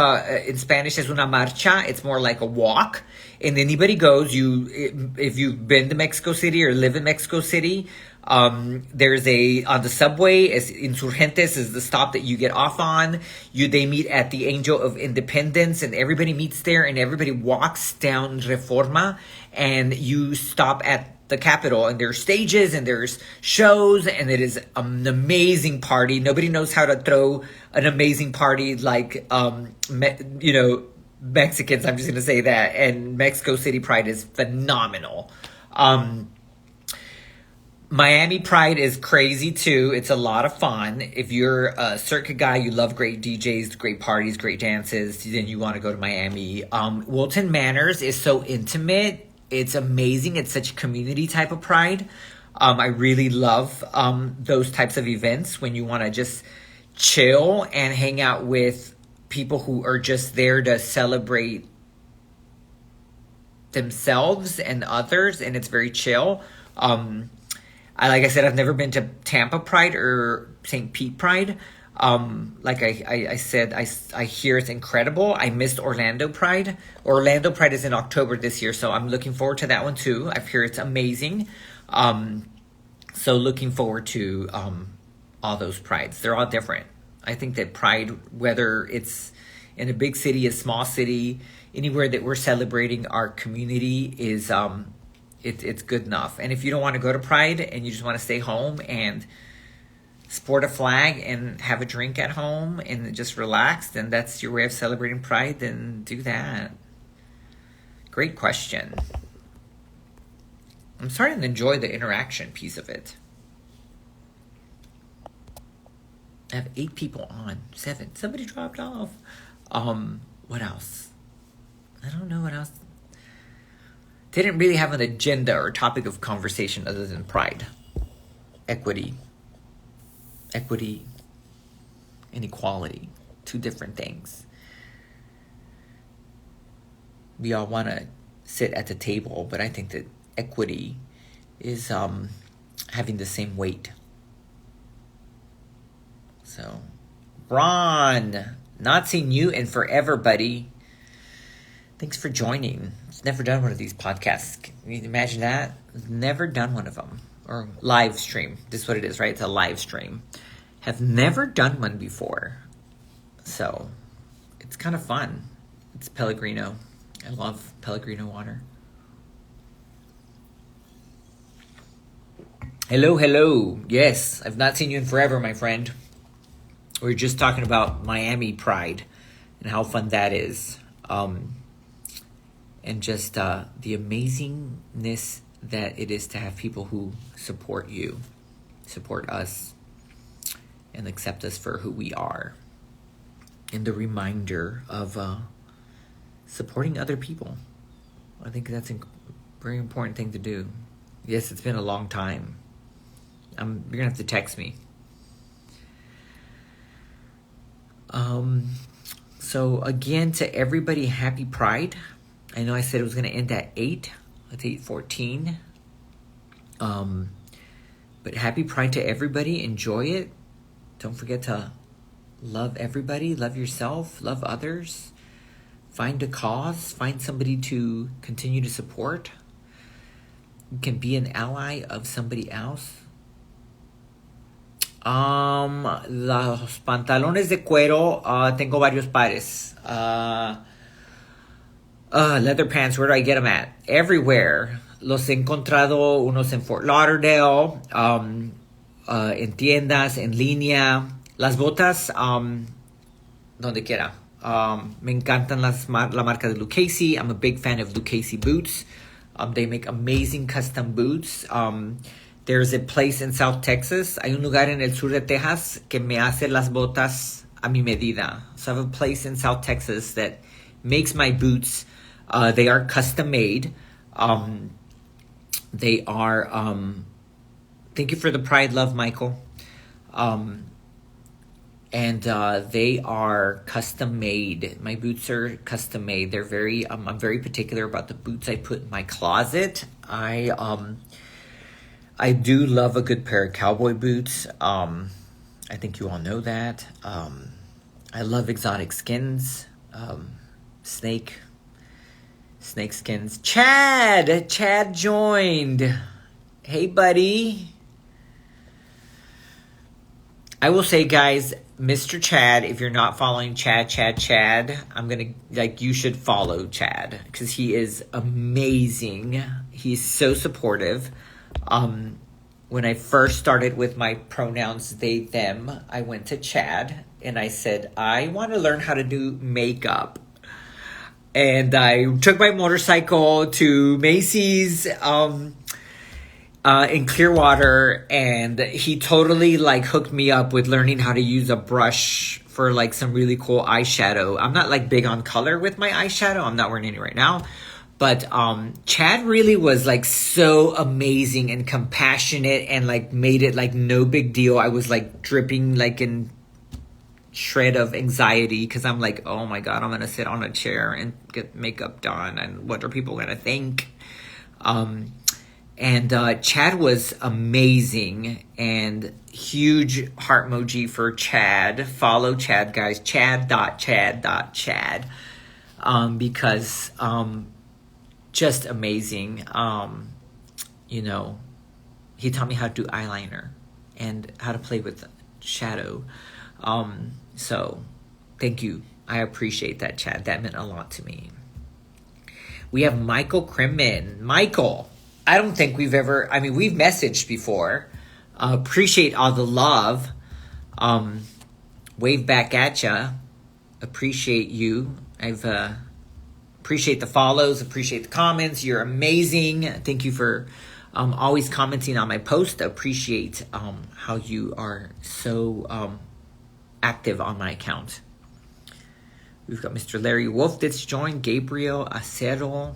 in Spanish es una marcha. It's more like a walk. And anybody goes, if you've been to Mexico City or live in Mexico City, there's on the subway, Insurgentes is the stop that you get off on. They meet at the Angel of Independence, and everybody meets there, and everybody walks down Reforma, and you stop at the Capitol, and there's stages, and there's shows, and it is an amazing party. Nobody knows how to throw an amazing party like, Mexicans, I'm just going to say that. And Mexico City Pride is phenomenal. Miami Pride is crazy too. It's a lot of fun. If you're a circuit guy, you love great DJs, great parties, great dances, then you want to go to Miami. Wilton Manors is so intimate. It's amazing. It's such a community type of Pride. I really love those types of events when you want to just chill and hang out with people who are just there to celebrate themselves and others, and it's very chill. Like I said, I've never been to Tampa Pride or St. Pete Pride. Like I said, I hear it's incredible. I missed Orlando Pride. Orlando Pride is in October this year, so I'm looking forward to that one too. I hear it's amazing. So looking forward to all those Prides. They're all different. I think that Pride, whether it's in a big city, a small city, anywhere that we're celebrating our community is it's good enough. And if you don't want to go to Pride and you just want to stay home and sport a flag and have a drink at home and just relax, then that's your way of celebrating Pride, then do that. Great question. I'm starting to enjoy the interaction piece of it. I have 8 people on. 7. Somebody dropped off. What else? I don't know what else. Didn't really have an agenda or topic of conversation other than Pride. Equity and equality. 2 different things. We all want to sit at the table, but I think that equity is having the same weight. So, Ron, not seen you in forever, buddy. Thanks for joining. I've never done one of these podcasts. Can you imagine that? I've never done one of them. Or live stream. This is what it is, right? It's a live stream. Have never done one before. So, it's kind of fun. It's Pellegrino. I love Pellegrino water. Hello. Yes, I've not seen you in forever, my friend. We were just talking about Miami Pride and how fun that is. And just the amazingness that it is to have people who support you, support us, and accept us for who we are. And the reminder of supporting other people. I think that's a very important thing to do. Yes, it's been a long time. You're going to have to text me. So again, to everybody, happy Pride. I know I said it was going to end at 8. It's 8:14. But happy Pride to everybody. Enjoy it. Don't forget to love everybody. Love yourself. Love others. Find a cause. Find somebody to continue to support. You can be an ally of somebody else. Los pantalones de cuero, tengo varios pares. Leather pants, where do I get them at? Everywhere. Los he encontrado unos en Fort Lauderdale, en tiendas, en línea. Las botas, donde quiera. Me encantan la marca de Lucchese. I'm a big fan of Lucchese boots. They make amazing custom boots. There's a place in South Texas. Hay un lugar en el sur de Texas que me hace las botas a mi medida. So I have a place in South Texas that makes my boots. They are custom made. They are, thank you for the pride, love, Michael. And they are custom made. My boots are custom made. They're very, I'm very particular about the boots I put in my closet. I do love a good pair of cowboy boots. I think you all know that. I love exotic skins. Snake skins. Chad joined. Hey, buddy. I will say, guys, Mr. Chad, if you're not following Chad, you should follow Chad because he is amazing. He's so supportive. When I first started with my pronouns they, them, I went to Chad and I said, I want to learn how to do makeup. And I took my motorcycle to Macy's in Clearwater, and he totally hooked me up with learning how to use a brush for some really cool eyeshadow. I'm not big on color with my eyeshadow. I'm not wearing any right now. But Chad really was so amazing and compassionate and made it no big deal. I was dripping in shred of anxiety because I'm oh my God, I'm going to sit on a chair and get makeup done. And what are people going to think? And Chad was amazing, and huge heart emoji for Chad. Follow Chad, guys. Chad.chad.chad. Because just amazing. He taught me how to do eyeliner and how to play with shadow. So thank you. I appreciate that, Chad. That meant a lot to me. We have Michael Crimmin. Michael, I don't think we've messaged before. Appreciate all the love. Wave back at ya. Appreciate you. Appreciate the follows. Appreciate the comments. You're amazing. Thank you for always commenting on my post. Appreciate how you are so active on my account. We've got Mr. Larry Wolf that's joined. Gabriel Acero.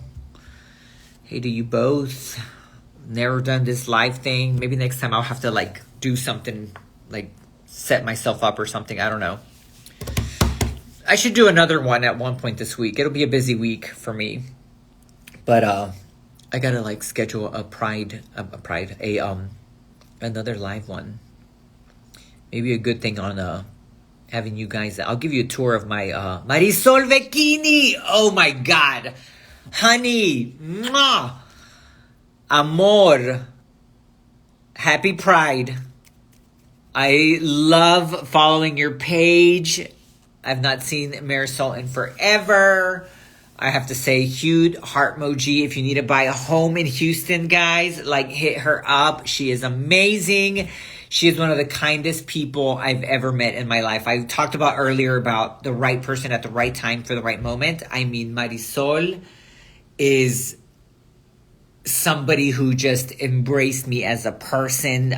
Hey to you both. Never done this live thing. Maybe next time I'll have to do something, set myself up or something. I don't know. I should do another one at one point this week. It'll be a busy week for me. But I gotta schedule another live one. Maybe a good thing on having you guys. I'll give you a tour of my Marisol Vecchini. Oh my God, honey, mwah, amor, happy Pride. I love following your page. I've not seen Marisol in forever. I have to say, huge heart emoji. If you need to buy a home in Houston, guys, like, hit her up. She is amazing. She is one of the kindest people I've ever met in my life. I talked about earlier about the right person at the right time for the right moment. I mean, Marisol is somebody who just embraced me as a person.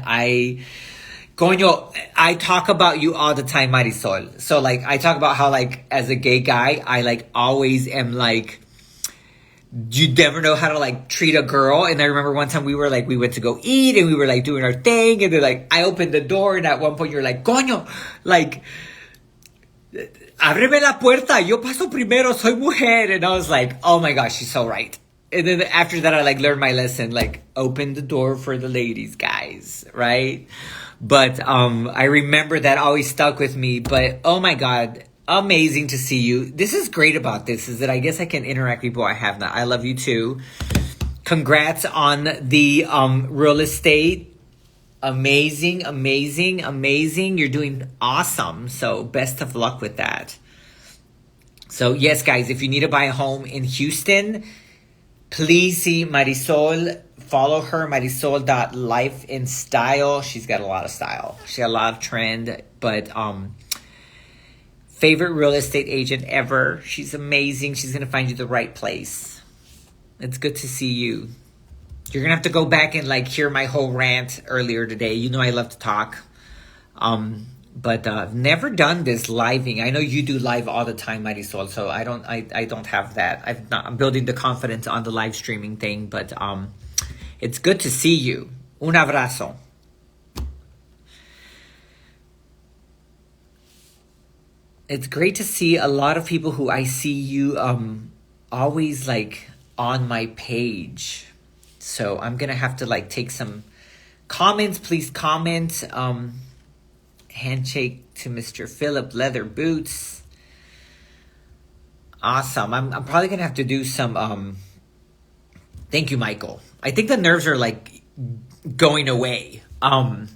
Coño, I talk about you all the time, Marisol. So, like, I talk about how, like, as a gay guy, I, like, always am, like, you never know how to, like, treat a girl. And I remember one time we went to go eat and we were, like, doing our thing. And they're like, I opened the door and at one point you're like, coño, like, ábreme la puerta, yo paso primero, soy mujer. And I was like, oh my gosh, she's so right. And then after that, I, like, learned my lesson, like, open the door for the ladies, guys, right? But I remember that always stuck with me. But oh my God, amazing to see you. This is great about this, is that I guess I can interact with people I have not. I love you too. Congrats on the real estate. Amazing, amazing, amazing. You're doing awesome. So best of luck with that. So yes, guys, if you need to buy a home in Houston, please see Marisol. Follow her, marisol.lifeinstyle. She's got a lot of style. She got a lot of trend. But favorite real estate agent ever. She's amazing. She's going to find you the right place. It's good to see you. You're going to have to go back and, like, hear my whole rant earlier today. You know I love to talk. But I've never done this living. I know you do live all the time, Marisol. So I don't have that. I'm building the confidence on the live streaming thing. But it's good to see you. Un abrazo. It's great to see a lot of people who I see you always, like, on my page. So I'm going to have to, like, take some comments. Please comment. Handshake to Mr. Philip Leather Boots. Awesome. I'm probably going to have to do some... Thank you, Michael. I think the nerves are, like, going away. I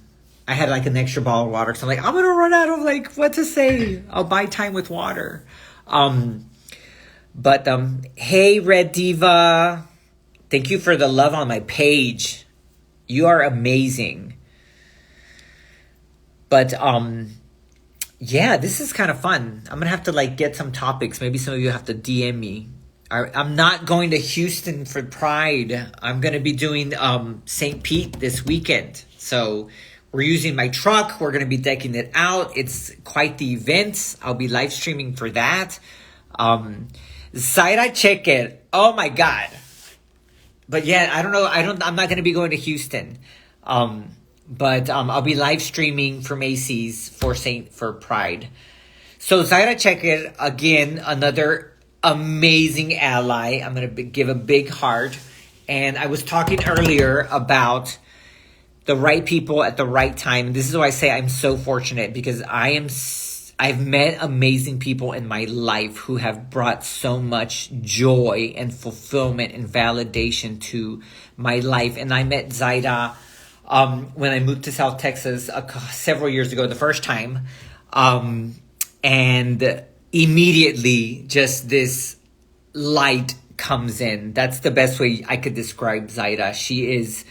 had, like, an extra bottle of water. So I'm like, I'm going to run out of, like, what to say. I'll buy time with water. But hey, Red Diva. Thank you for the love on my page. You are amazing. But, yeah, this is kind of fun. I'm going to have to, like, get some topics. Maybe some of you have to DM me. I'm not going to Houston for Pride. I'm going to be doing St. Pete this weekend. So we're using my truck. We're going to be decking it out. It's quite the event. I'll be live streaming for that. Zaira check it. Oh my God. But yeah, I don't know. I'm not going to be going to Houston. But I'll be live streaming for Macy's for Pride. So Zaira check it again. Another amazing ally. I'm going to give a big heart. And I was talking earlier about the right people at the right time. And this is why I say I'm so fortunate, because I've met amazing people in my life who have brought so much joy and fulfillment and validation to my life. And I met Zaida when I moved to South Texas several years ago, the first time. And immediately just this light comes in. That's the best way I could describe Zaida. She is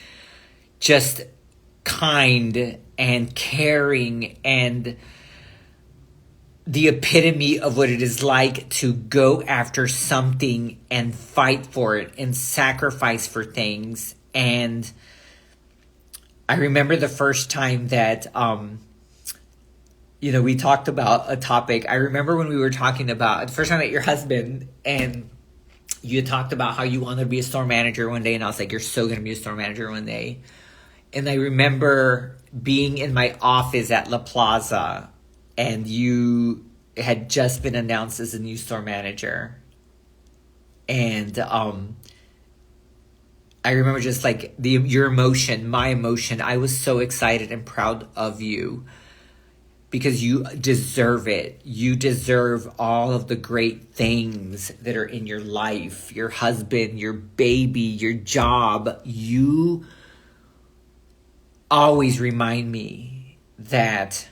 just kind and caring and the epitome of what it is like to go after something and fight for it and sacrifice for things. And I remember the first time that we talked about a topic. I remember when we were talking about the first time I met your husband, and you talked about how you wanted to be a store manager one day, and I was like, you're so going to be a store manager one day. And I remember being in my office at La Plaza, and you had just been announced as a new store manager. And I remember just like your emotion, my emotion. I was so excited and proud of you. because you deserve it. You deserve all of the great things that are in your life, your husband, your baby, your job. You always remind me that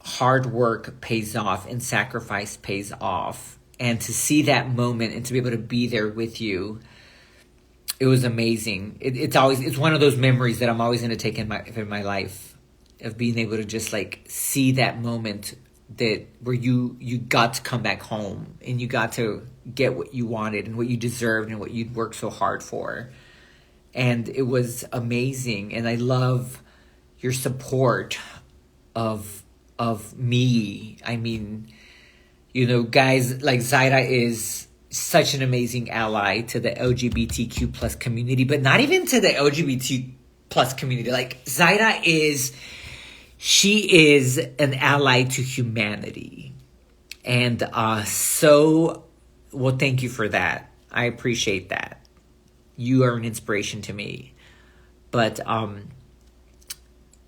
hard work pays off and sacrifice pays off. And to see that moment and to be able to be there with you, it was amazing. It's one of those memories that I'm always going to take in my life, of being able to just like see that moment that where you got to come back home and you got to get what you wanted and what you deserved and what you'd worked so hard for. And it was amazing. And I love your support of me. I mean, you know, guys, like Zaira is such an amazing ally to the LGBTQ plus community, but not even to the LGBT plus community. Like Zaira she is an ally to humanity. And well, thank you for that. I appreciate that. You are an inspiration to me. But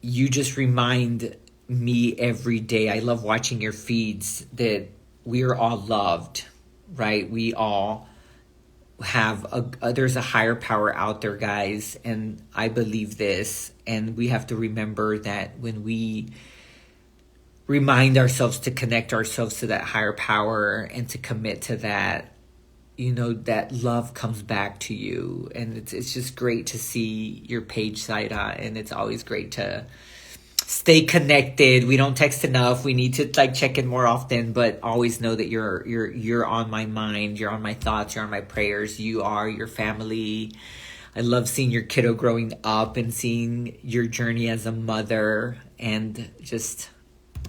you just remind me every day. I love watching your feeds that we are all loved, right? We all have there's a higher power out there, guys, and I believe this. And we have to remember that when we remind ourselves to connect ourselves to that higher power and to commit to that, you know, that love comes back to you. And it's just great to see your page, Zaira, and it's always great to stay connected. We don't text enough. We need to like check in more often, but always know that you're on my mind. You're on my thoughts. You're on my prayers. You are your family. I love seeing your kiddo growing up and seeing your journey as a mother, and just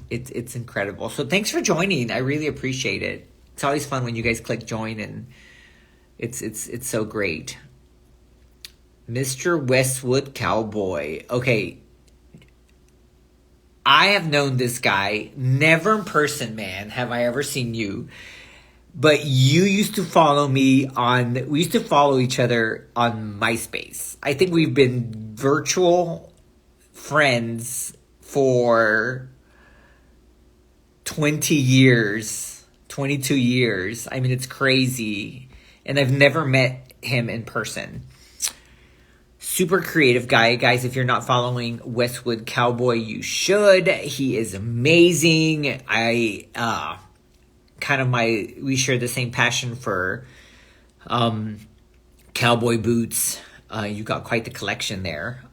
it's incredible. So thanks for joining. I really appreciate it. It's always fun when you guys click join, and it's so great. Mr. Westwood Cowboy. Okay. I have known this guy, never in person, man, have I ever seen you. But you used to follow me we used to follow each other on MySpace. I think we've been virtual friends for 20 years, 22 years. I mean, it's crazy. And I've never met him in person. Super creative guy. Guys, if you're not following Westwood Cowboy, you should. He is amazing. We share the same passion for cowboy boots. You got quite the collection there.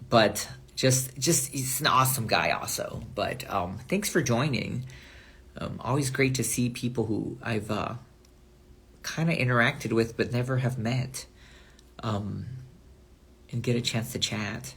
But just he's an awesome guy also. But thanks for joining. Always great to see people who I've kind of interacted with but never have met. And get a chance to chat.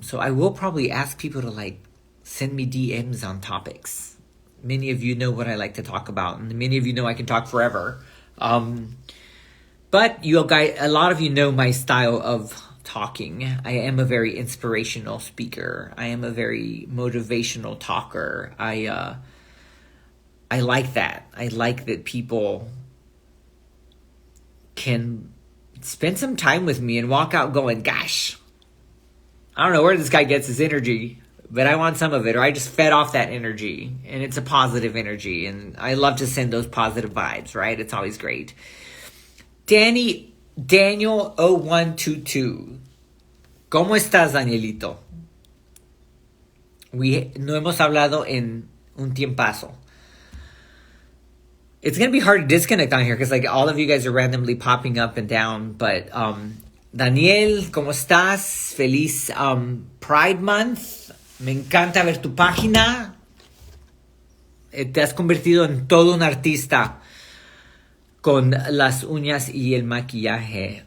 So I will probably ask people to like send me DMs on topics. Many of you know what I like to talk about, and many of you know I can talk forever. But you guys, a lot of you know my style of talking. I am a very inspirational speaker. I am a very motivational talker. I like that. I like that people can spend some time with me and walk out going, gosh, I don't know where this guy gets his energy, but I want some of it, or I just fed off that energy, and it's a positive energy, and I love to send those positive vibes, right? It's always great. Daniel 0122. ¿Cómo estás, Danielito? No hemos hablado en un tiempazo. It's going to be hard to disconnect on here because like all of you guys are randomly popping up and down. But Daniel, ¿cómo estás? Feliz Pride Month. Me encanta ver tu página. Te has convertido en todo un artista con las uñas y el maquillaje.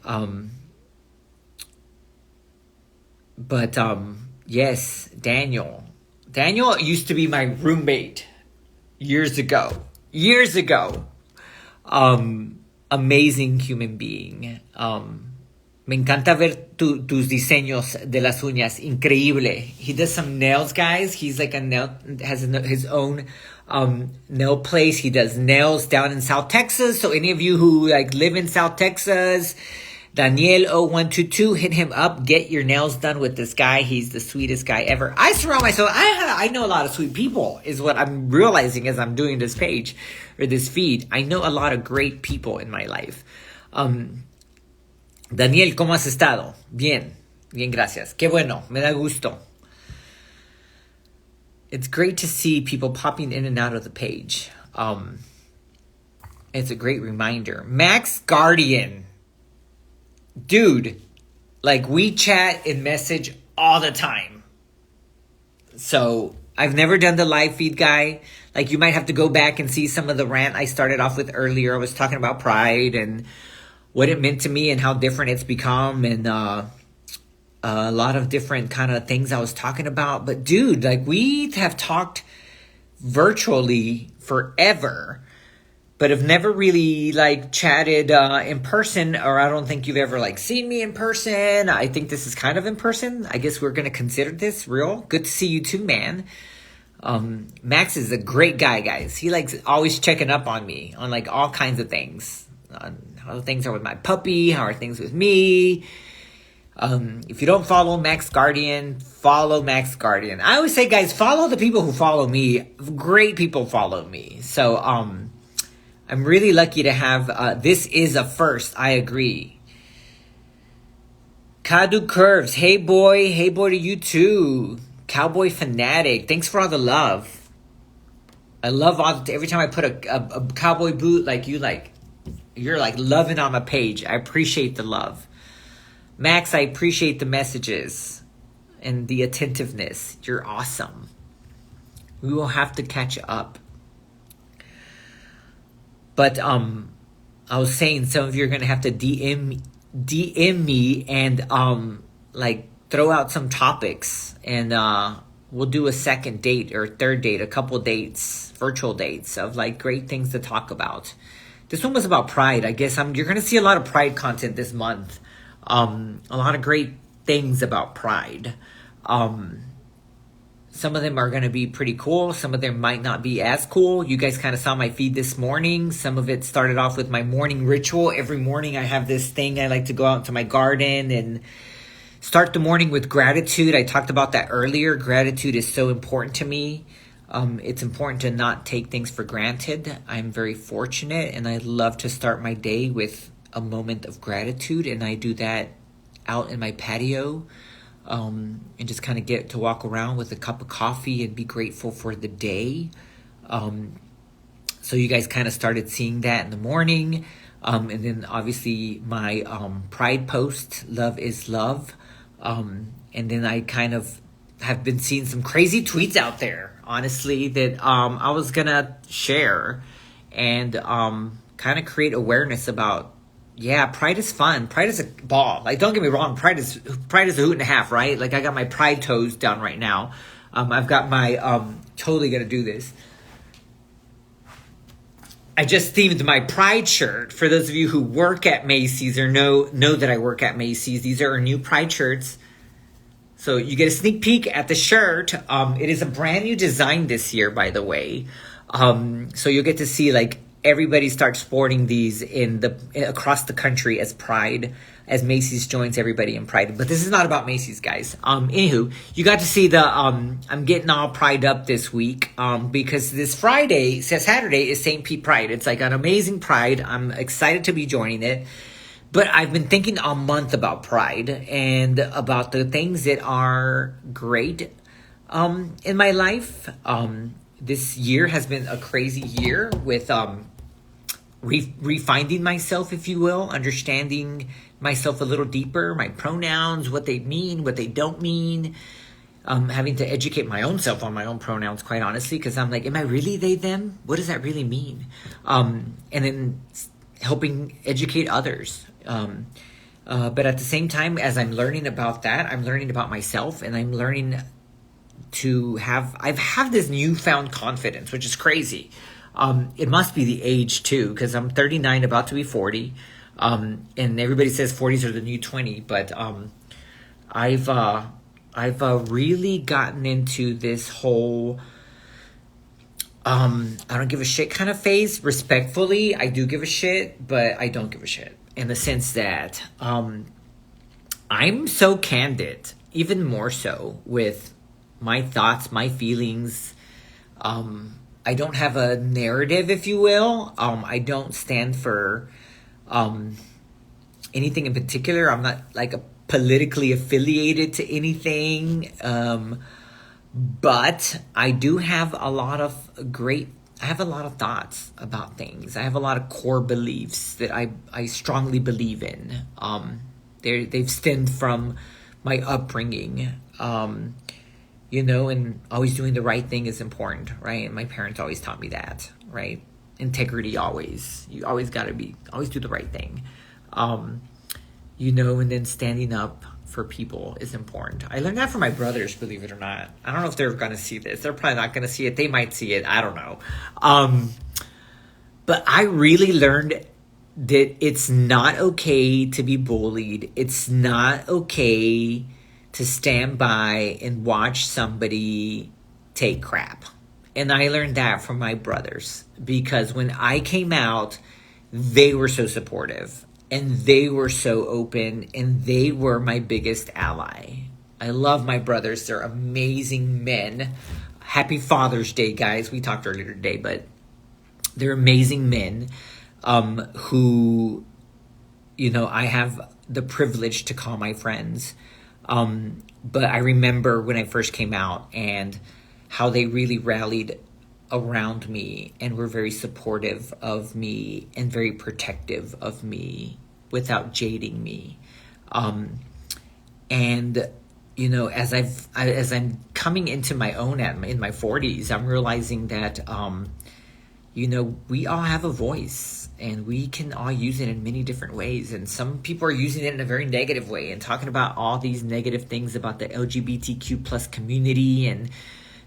But yes, Daniel. Daniel used to be my roommate years ago. Amazing human being. Me encanta ver tus diseños de las uñas. Increíble. He does some nails, guys. He's like has his own nail place. He does nails down in South Texas. So any of you who like live in South Texas, Daniel 0122, hit him up. Get your nails done with this guy. He's the sweetest guy ever. I surround myself. I I know a lot of sweet people is what I'm realizing as I'm doing this page or this feed. I know a lot of great people in my life. Daniel, ¿cómo has estado? Bien, bien, gracias. Qué bueno, me da gusto. It's great to see people popping in and out of the page. It's a great reminder. Max Guardian. Dude, like we chat and message all the time. So I've never done the live feed guy. Like you might have to go back and see some of the rant I started off with earlier. I was talking about pride and what it meant to me and how different it's become and a lot of different kind of things I was talking about. But dude, like we have talked virtually forever, but have never really like chatted in person, or I don't think you've ever like seen me in person. I think this is kind of in person. I guess we're going to consider this real. Good to see you too, man. Max is a great guy, guys. He likes always checking up on me on like all kinds of things. On how things are with my puppy, how are things with me. If you don't follow Max Guardian, follow Max Guardian. I always say, guys, follow the people who follow me. Great people follow me. So, I'm really lucky to have, this is a first, I agree. Kadu Curves, hey boy to you too. Cowboy Fanatic, thanks for all the love. I love every time I put a cowboy boot, like you're like loving on my page. I appreciate the love. Max, I appreciate the messages and the attentiveness. You're awesome. We will have to catch up. But I was saying some of you are gonna have to DM me and like throw out some topics, and we'll do a second date or third date, a couple dates, virtual dates of like great things to talk about. This one was about pride. I guess you're gonna see a lot of pride content this month. A lot of great things about pride. Some of them are going to be pretty cool. Some of them might not be as cool. You guys kind of saw my feed this morning. Some of it started off with my morning ritual. Every morning I have this thing. I like to go out into my garden and start the morning with gratitude. I talked about that earlier. Gratitude is so important to me. It's important to not take things for granted. I'm very fortunate, and I love to start my day with a moment of gratitude, and I do that out in my patio. And just kind of get to walk around with a cup of coffee and be grateful for the day. So you guys kind of started seeing that in the morning. And then obviously my pride post, Love is Love. And then I kind of have been seeing some crazy tweets out there, honestly, that I was going to share and kind of create awareness about. Yeah, pride is fun. Pride is a ball. Like, don't get me wrong. Pride is a hoot and a half, right? Like, I got my pride toes done right now. I've got my, totally gonna do this. I just themed my pride shirt. For those of you who work at Macy's or know that I work at Macy's, these are our new pride shirts. So you get a sneak peek at the shirt. It is a brand new design this year, by the way. So you'll get to see like, everybody starts sporting these across the country as Pride, as Macy's joins everybody in Pride. But this is not about Macy's, guys. Anywho, you got to see I'm getting all Pride up this week because this Saturday is St. Pete Pride. It's like an amazing Pride. I'm excited to be joining it. But I've been thinking all month about Pride and about the things that are great in my life. This year has been a crazy year with refinding myself, if you will, understanding myself a little deeper, my pronouns, what they mean, what they don't mean, having to educate my own self on my own pronouns, quite honestly, because I'm like, am I really they, them? What does that really mean? And then helping educate others. But at the same time, as I'm learning about that, I'm learning about myself, and I'm learning I've had this newfound confidence, which is crazy. It must be the age too, because I'm 39, about to be 40. And everybody says 40s are the new 20, but I've really gotten into this whole I don't give a shit kind of phase. Respectfully, I do give a shit, but I don't give a shit in the sense that I'm so candid, even more so with my thoughts, my feelings. I don't have a narrative, if you will. I don't stand for anything in particular. I'm not like politically affiliated to anything. But I do have I have a lot of thoughts about things. I have a lot of core beliefs that I strongly believe in. They've stemmed from my upbringing. And always doing the right thing is important, right? And my parents always taught me that, right? Integrity always. You always got to always do the right thing. And then standing up for people is important. I learned that from my brothers, believe it or not. I don't know if they're going to see this. They're probably not going to see it. They might see it. I don't know. But I really learned that it's not okay to be bullied. It's not okay to stand by and watch somebody take crap. And I learned that from my brothers, because when I came out, they were so supportive and they were so open and they were my biggest ally. I love my brothers. They're amazing men. Happy Father's Day, guys. We talked earlier today, but they're amazing men who, I have the privilege to call my friends. But I remember when I first came out and how they really rallied around me and were very supportive of me and very protective of me without jading me. As I'm coming into my own in my 40s, I'm realizing that, we all have a voice and we can all use it in many different ways. And some people are using it in a very negative way and talking about all these negative things about the LGBTQ plus community and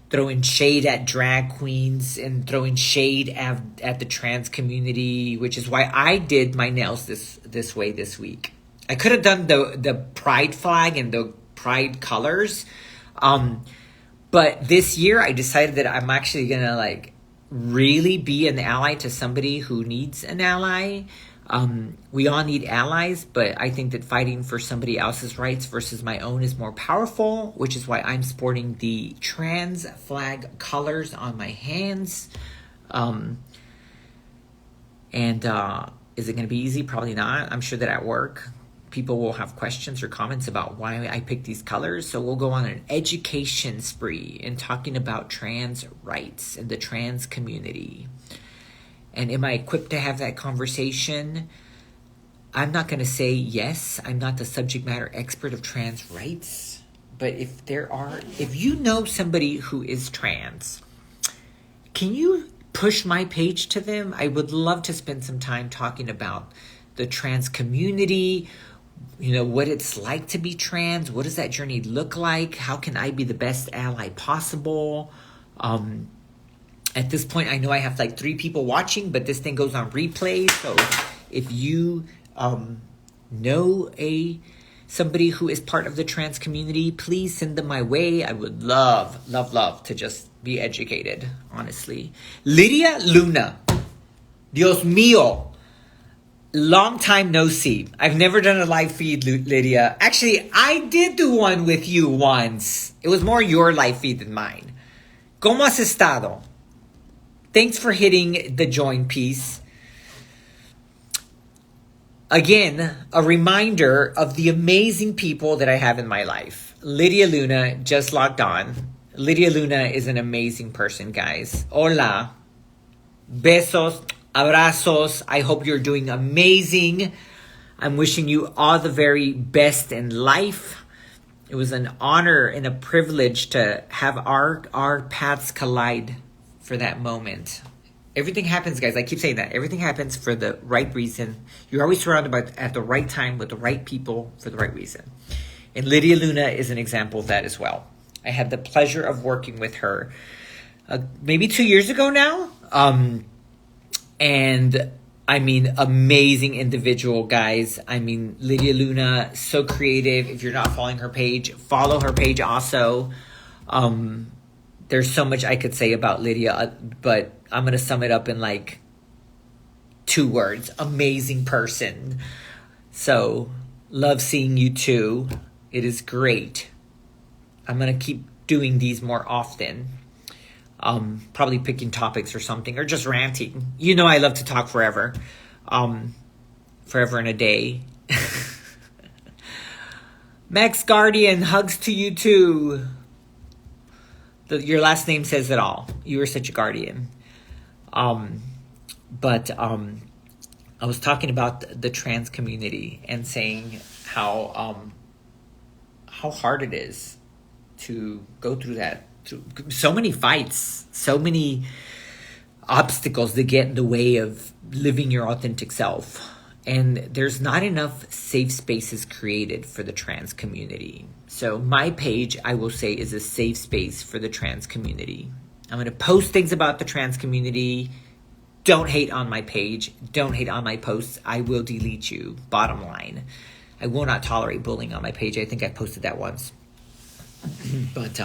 throwing shade at drag queens and throwing shade at the trans community, which is why I did my nails this way this week. I could have done the pride flag and the pride colors. But this year I decided that I'm actually going to really be an ally to somebody who needs an ally. We all need allies, but I think that fighting for somebody else's rights versus my own is more powerful, which is why I'm sporting the trans flag colors on my hands. Is it going to be easy? Probably not. I'm sure that at work, people will have questions or comments about why I picked these colors. So we'll go on an education spree in talking about trans rights and the trans community. And am I equipped to have that conversation? I'm not going to say yes. I'm not the subject matter expert of trans rights. But if you know somebody who is trans, can you push my page to them? I would love to spend some time talking about the trans community, what it's like to be trans. What does that journey look like? How can I be the best ally possible? At this point, I know I have 3 people watching, but this thing goes on replay. So if you know somebody who is part of the trans community, please send them my way. I would love, love, love to just be educated, honestly. Lydia Luna. Dios mío. Long time no see. I've never done a live feed, Lydia. Actually, I did do one with you once. It was more your live feed than mine. ¿Cómo has estado? Thanks for hitting the join piece. Again, a reminder of the amazing people that I have in my life. Lydia Luna just logged on. Lydia Luna is an amazing person, guys. Hola. Besos. Abrazos. I hope you're doing amazing. I'm wishing you all the very best in life. It was an honor and a privilege to have our paths collide for that moment. Everything happens, guys. I keep saying that. Everything happens for the right reason. You're always surrounded at the right time with the right people for the right reason. And Lydia Luna is an example of that as well. I had the pleasure of working with her maybe 2 years ago now. And I mean, amazing individual, guys. I mean, Lydia Luna, so creative. If you're not following her page, follow her page also. There's so much I could say about Lydia, but I'm going to sum it up in 2 words. Amazing person. So, love seeing you too. It is great. I'm going to keep doing these more often. Probably picking topics or something, or just ranting. You know I love to talk forever. Forever and a day. Max Guardian, hugs to you too. Your last name says it all. You are such a guardian. But I was talking about the trans community and saying how hard it is to go through that. So many fights, so many obstacles that get in the way of living your authentic self. And there's not enough safe spaces created for the trans community. So my page, I will say, is a safe space for the trans community. I'm going to post things about the trans community. Don't hate on my page. Don't hate on my posts. I will delete you. Bottom line. I will not tolerate bullying on my page. I think I posted that once. But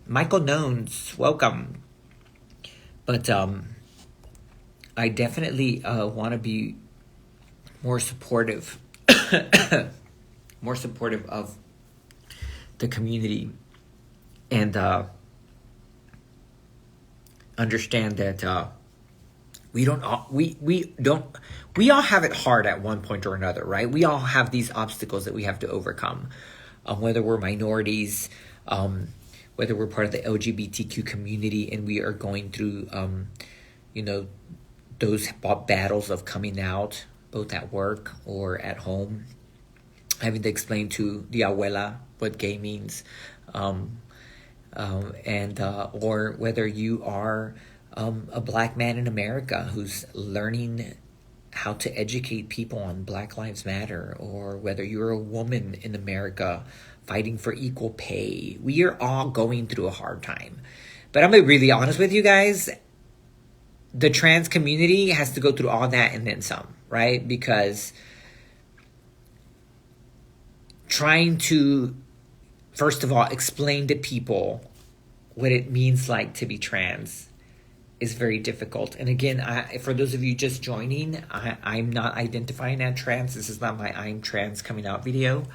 Michael Nones, welcome. But I definitely want to be more supportive, more supportive of the community, and understand that we all have it hard at one point or another, right? We all have these obstacles that we have to overcome, whether we're minorities, whether we're part of the LGBTQ community, and we are going through, those battles of coming out, both at work or at home, having to explain to the abuela what gay means, or whether you are a black man in America who's learning how to educate people on Black Lives Matter, or whether you're a woman in America fighting for equal pay. We are all going through a hard time. But I'm going to be really honest with you guys. The trans community has to go through all that and then some, right? Because trying to, first of all, explain to people what it means like to be trans is very difficult. And again, for those of you just joining, I'm not identifying as trans. This is not my I'm trans coming out video.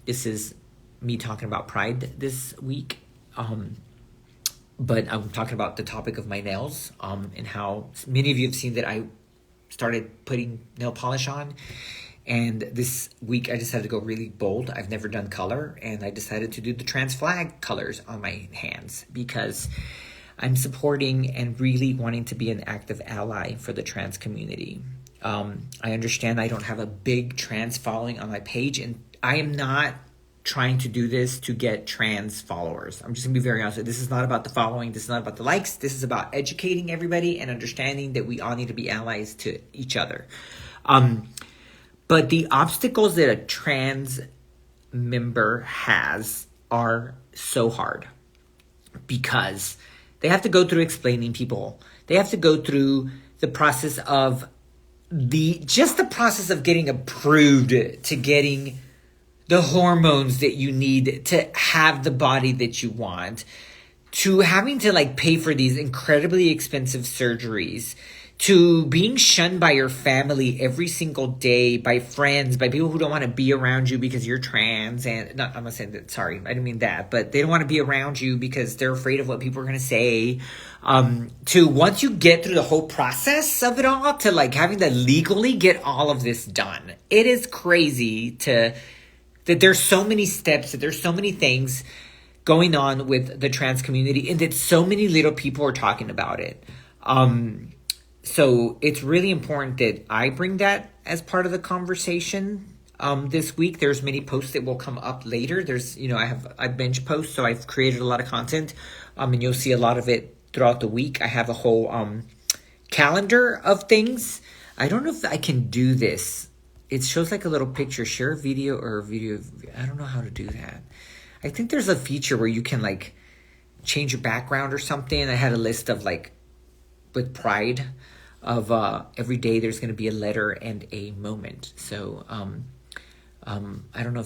This is me talking about Pride this week. But I'm talking about the topic of my nails, and how many of you have seen that I started putting nail polish on. And this week I decided to go really bold. I've never done color, and I decided to do the trans flag colors on my hands because I'm supporting and really wanting to be an active ally for the trans community. I understand I don't have a big trans following on my page, and I am not trying to do this to get trans followers. I'm just gonna be very honest. This is not about the following. This is not about the likes. This is about educating everybody and understanding that we all need to be allies to each other. But the obstacles that a trans member has are so hard because they have to go through explaining people. They have to go through the process of the process of getting approved, to getting the hormones that you need to have the body that you want, to having to pay for these incredibly expensive surgeries, to being shunned by your family every single day, by friends, by people who don't want to be around you because you're trans. And I'm not saying that, sorry, I didn't mean that, but they don't want to be around you because they're afraid of what people are going to say. To once you get through the whole process of it all, to having to legally get all of this done. It is crazy that there's so many steps, that there's so many things going on with the trans community, and that so many little people are talking about it. So it's really important that I bring that as part of the conversation. This week, there's many posts that will come up later. There's, I binge post, so I've created a lot of content, and you'll see a lot of it throughout the week. I have a whole calendar of things. I don't know if I can do this. It shows a little picture, share a video or a video. I don't know how to do that. I think there's a feature where you can change your background or something. I had a list of with Pride of every day there's going to be a letter and a moment. So I don't know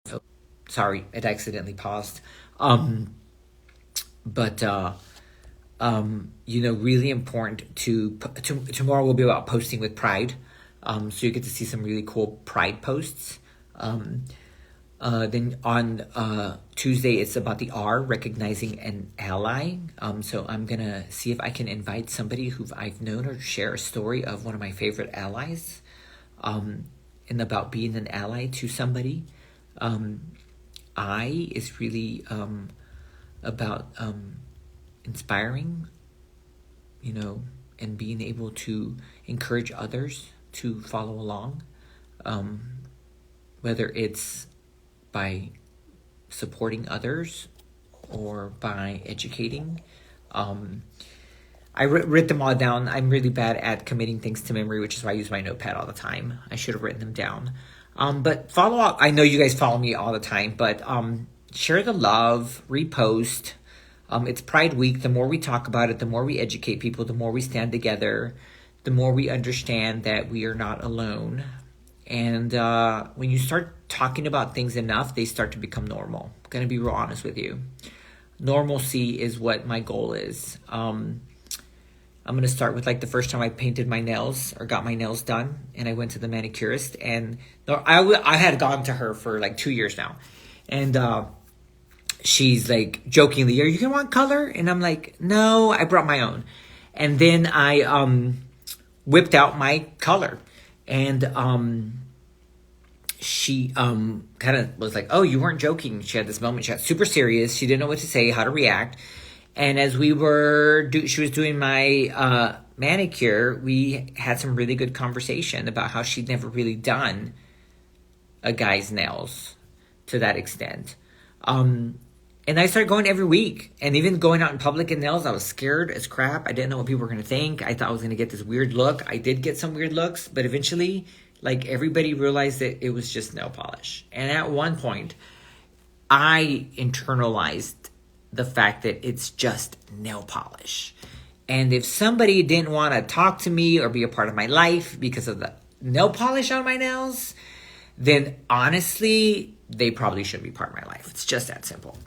if, sorry, it accidentally paused. But really important to tomorrow will be about posting with Pride. So you get to see some really cool Pride posts. Then on Tuesday, it's about the R, recognizing an ally. So I'm going to see if I can invite somebody who I've known or share a story of one of my favorite allies, and about being an ally to somebody. I is really about inspiring, and being able to encourage others to follow along, whether it's by supporting others or by educating. I wrote them all down. I'm really bad at committing things to memory, which is why I use my notepad all the time. I should have written them down. But follow up. I know you guys follow me all the time, but share the love, repost. It's Pride Week. The more we talk about it, the more we educate people, the more we stand together, the more we understand that we are not alone. And when you start talking about things enough, they start to become normal. I'm going to be real honest with you. Normalcy is what my goal is. I'm going to start with the first time I painted my nails or got my nails done, and I went to the manicurist, and I had gone to her for 2 years now. And she's jokingly, "Are you going to want color?" And I'm like, "No, I brought my own." And then I whipped out my color. And she kind of was like, "Oh, you weren't joking." She had this moment. She got super serious. She didn't know what to say, how to react. And as she was doing my manicure, we had some really good conversation about how she'd never really done a guy's nails to that extent. And I started going every week. And even going out in public in nails, I was scared as crap. I didn't know what people were going to think. I thought I was going to get this weird look. I did get some weird looks, but eventually, everybody realized that it was just nail polish. And at one point, I internalized the fact that it's just nail polish. And if somebody didn't want to talk to me or be a part of my life because of the nail polish on my nails, then honestly, they probably shouldn't be part of my life. It's just that simple.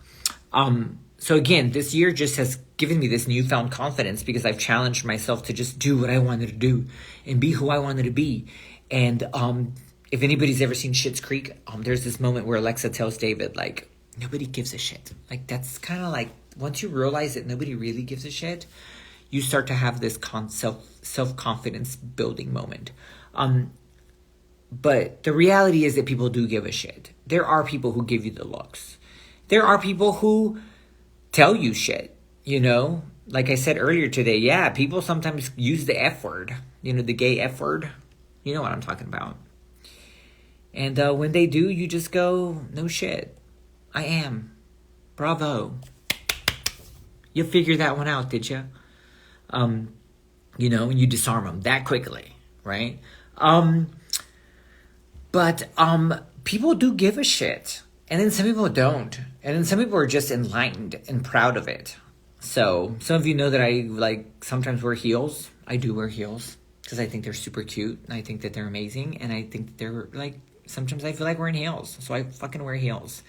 So again, this year just has given me this newfound confidence because I've challenged myself to just do what I wanted to do and be who I wanted to be. And if anybody's ever seen Schitt's Creek, there's this moment where Alexa tells David, nobody gives a shit. That's kind of once you realize that nobody really gives a shit, you start to have this self-confidence building moment. But the reality is that people do give a shit. There are people who give you the looks. There are people who tell you shit, Like I said earlier today, yeah, people sometimes use the F word, the gay F word. You know what I'm talking about. And when they do, you just go, "No shit. I am. Bravo. You figured that one out, did you?" And you disarm them that quickly, right? But people do give a shit. And then some people don't. And then some people are just enlightened and proud of it. So some of you know that I sometimes wear heels. I do wear heels because I think they're super cute. And I think that they're amazing. And I think that they're sometimes I feel like wearing heels. So I fucking wear heels.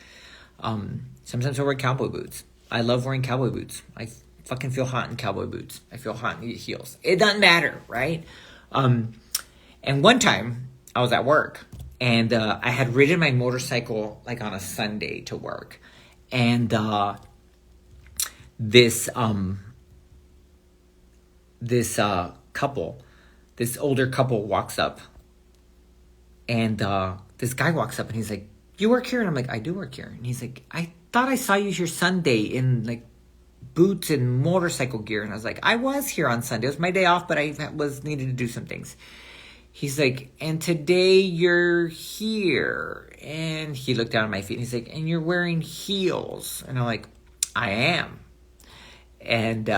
Sometimes I wear cowboy boots. I love wearing cowboy boots. I fucking feel hot in cowboy boots. I feel hot in heels. It doesn't matter, right? And one time I was at work. And I had ridden my motorcycle on a Sunday to work. And this older couple walks up. And this guy walks up and he's like, "You work here?" And I'm like, "I do work here." And he's like, "I thought I saw you here Sunday in boots and motorcycle gear." And I was like, "I was here on Sunday. It was my day off, but I was needed to do some things." He's like, "And today you're here." And he looked down at my feet and he's like, "And you're wearing heels." And I'm like, "I am." And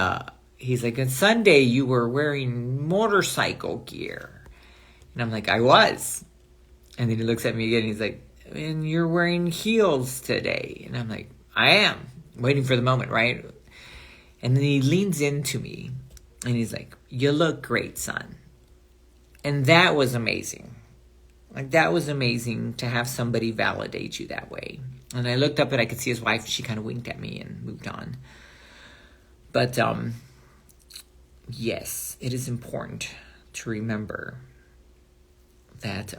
he's like, "On Sunday you were wearing motorcycle gear." And I'm like, "I was." And then he looks at me again and he's like, "And you're wearing heels today." And I'm like, "I am." Waiting for the moment, right? And then he leans into me and he's like, "You look great, son." And that was amazing. That was amazing to have somebody validate you that way. And I looked up and I could see his wife. She kind of winked at me and moved on. But yes, it is important to remember that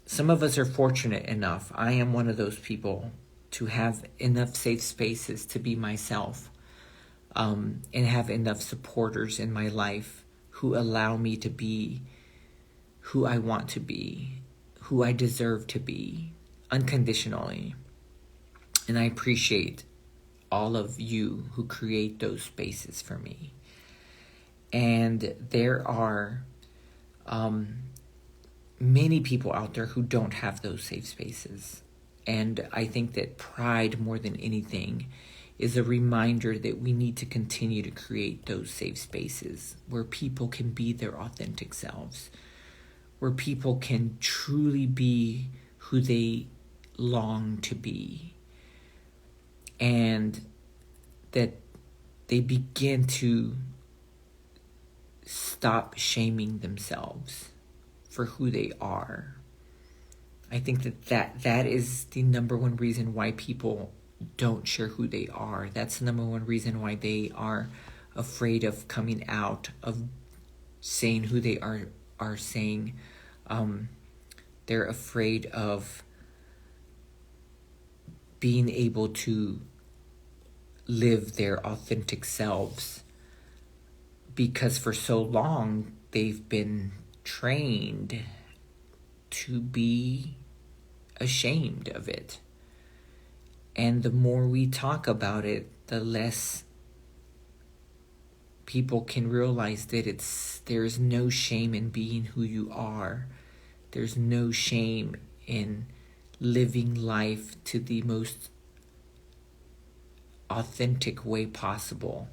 some of us are fortunate enough. I am one of those people to have enough safe spaces to be myself, and have enough supporters in my life who allow me to be who I want to be, who I deserve to be, unconditionally. And I appreciate all of you who create those spaces for me. And there are many people out there who don't have those safe spaces. And I think that pride, more than anything, is a reminder that we need to continue to create those safe spaces where people can be their authentic selves, where people can truly be who they long to be, and that they begin to stop shaming themselves for who they are. I think that is the number one reason why people don't share who they are. That's the number one reason why they are afraid of coming out, of saying who they are saying. They're afraid of being able to live their authentic selves, because for so long they've been trained to be ashamed of it. And the more we talk about it, the less people can realize that there's no shame in being who you are. There's no shame in living life to the most authentic way possible.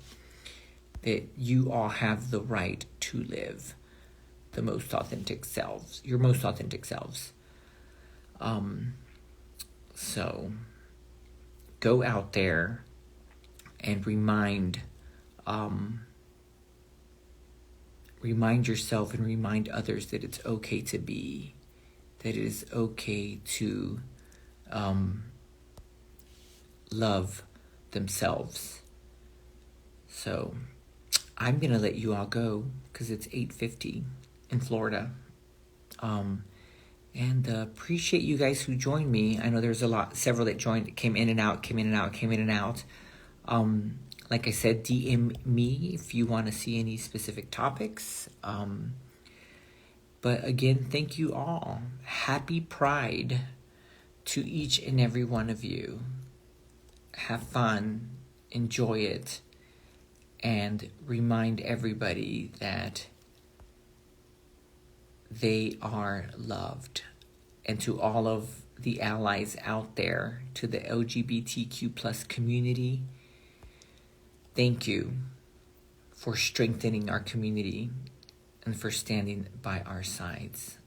That you all have the right to live the most authentic selves, your most authentic selves. So go out there and remind yourself and remind others that it's okay to be, that it is okay to love themselves. So I'm going to let you all go because it's 8:50 in Florida. And appreciate you guys who joined me. I know there's several that joined, came in and out. Like I said, DM me if you want to see any specific topics. But again, thank you all. Happy Pride to each and every one of you. Have fun, enjoy it, and remind everybody that they are loved. And to all of the allies out there, to the LGBTQ plus community, thank you for strengthening our community and for standing by our sides.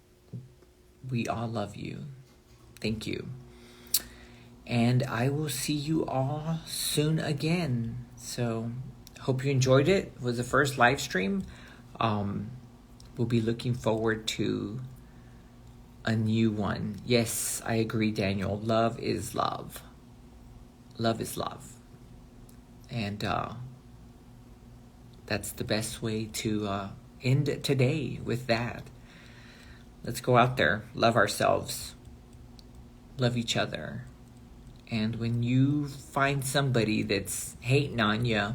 We all love you. Thank you. And I will see you all soon again. So hope you enjoyed it. It was the first live stream. We'll be looking forward to a new one. Yes, I agree, Daniel. Love is love. Love is love. And that's the best way to end today with that. Let's go out there, love ourselves, love each other. And when you find somebody that's hating on you,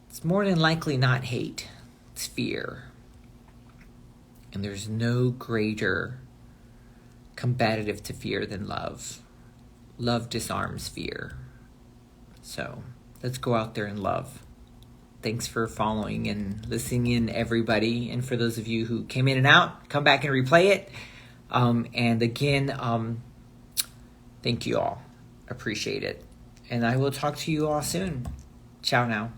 it's more than likely not hate. It's fear. And there's no greater combative to fear than love. Love disarms fear. So let's go out there and love. Thanks for following and listening in, everybody. And for those of you who came in and out, come back and replay it. And again, thank you all. Appreciate it. And I will talk to you all soon. Ciao now.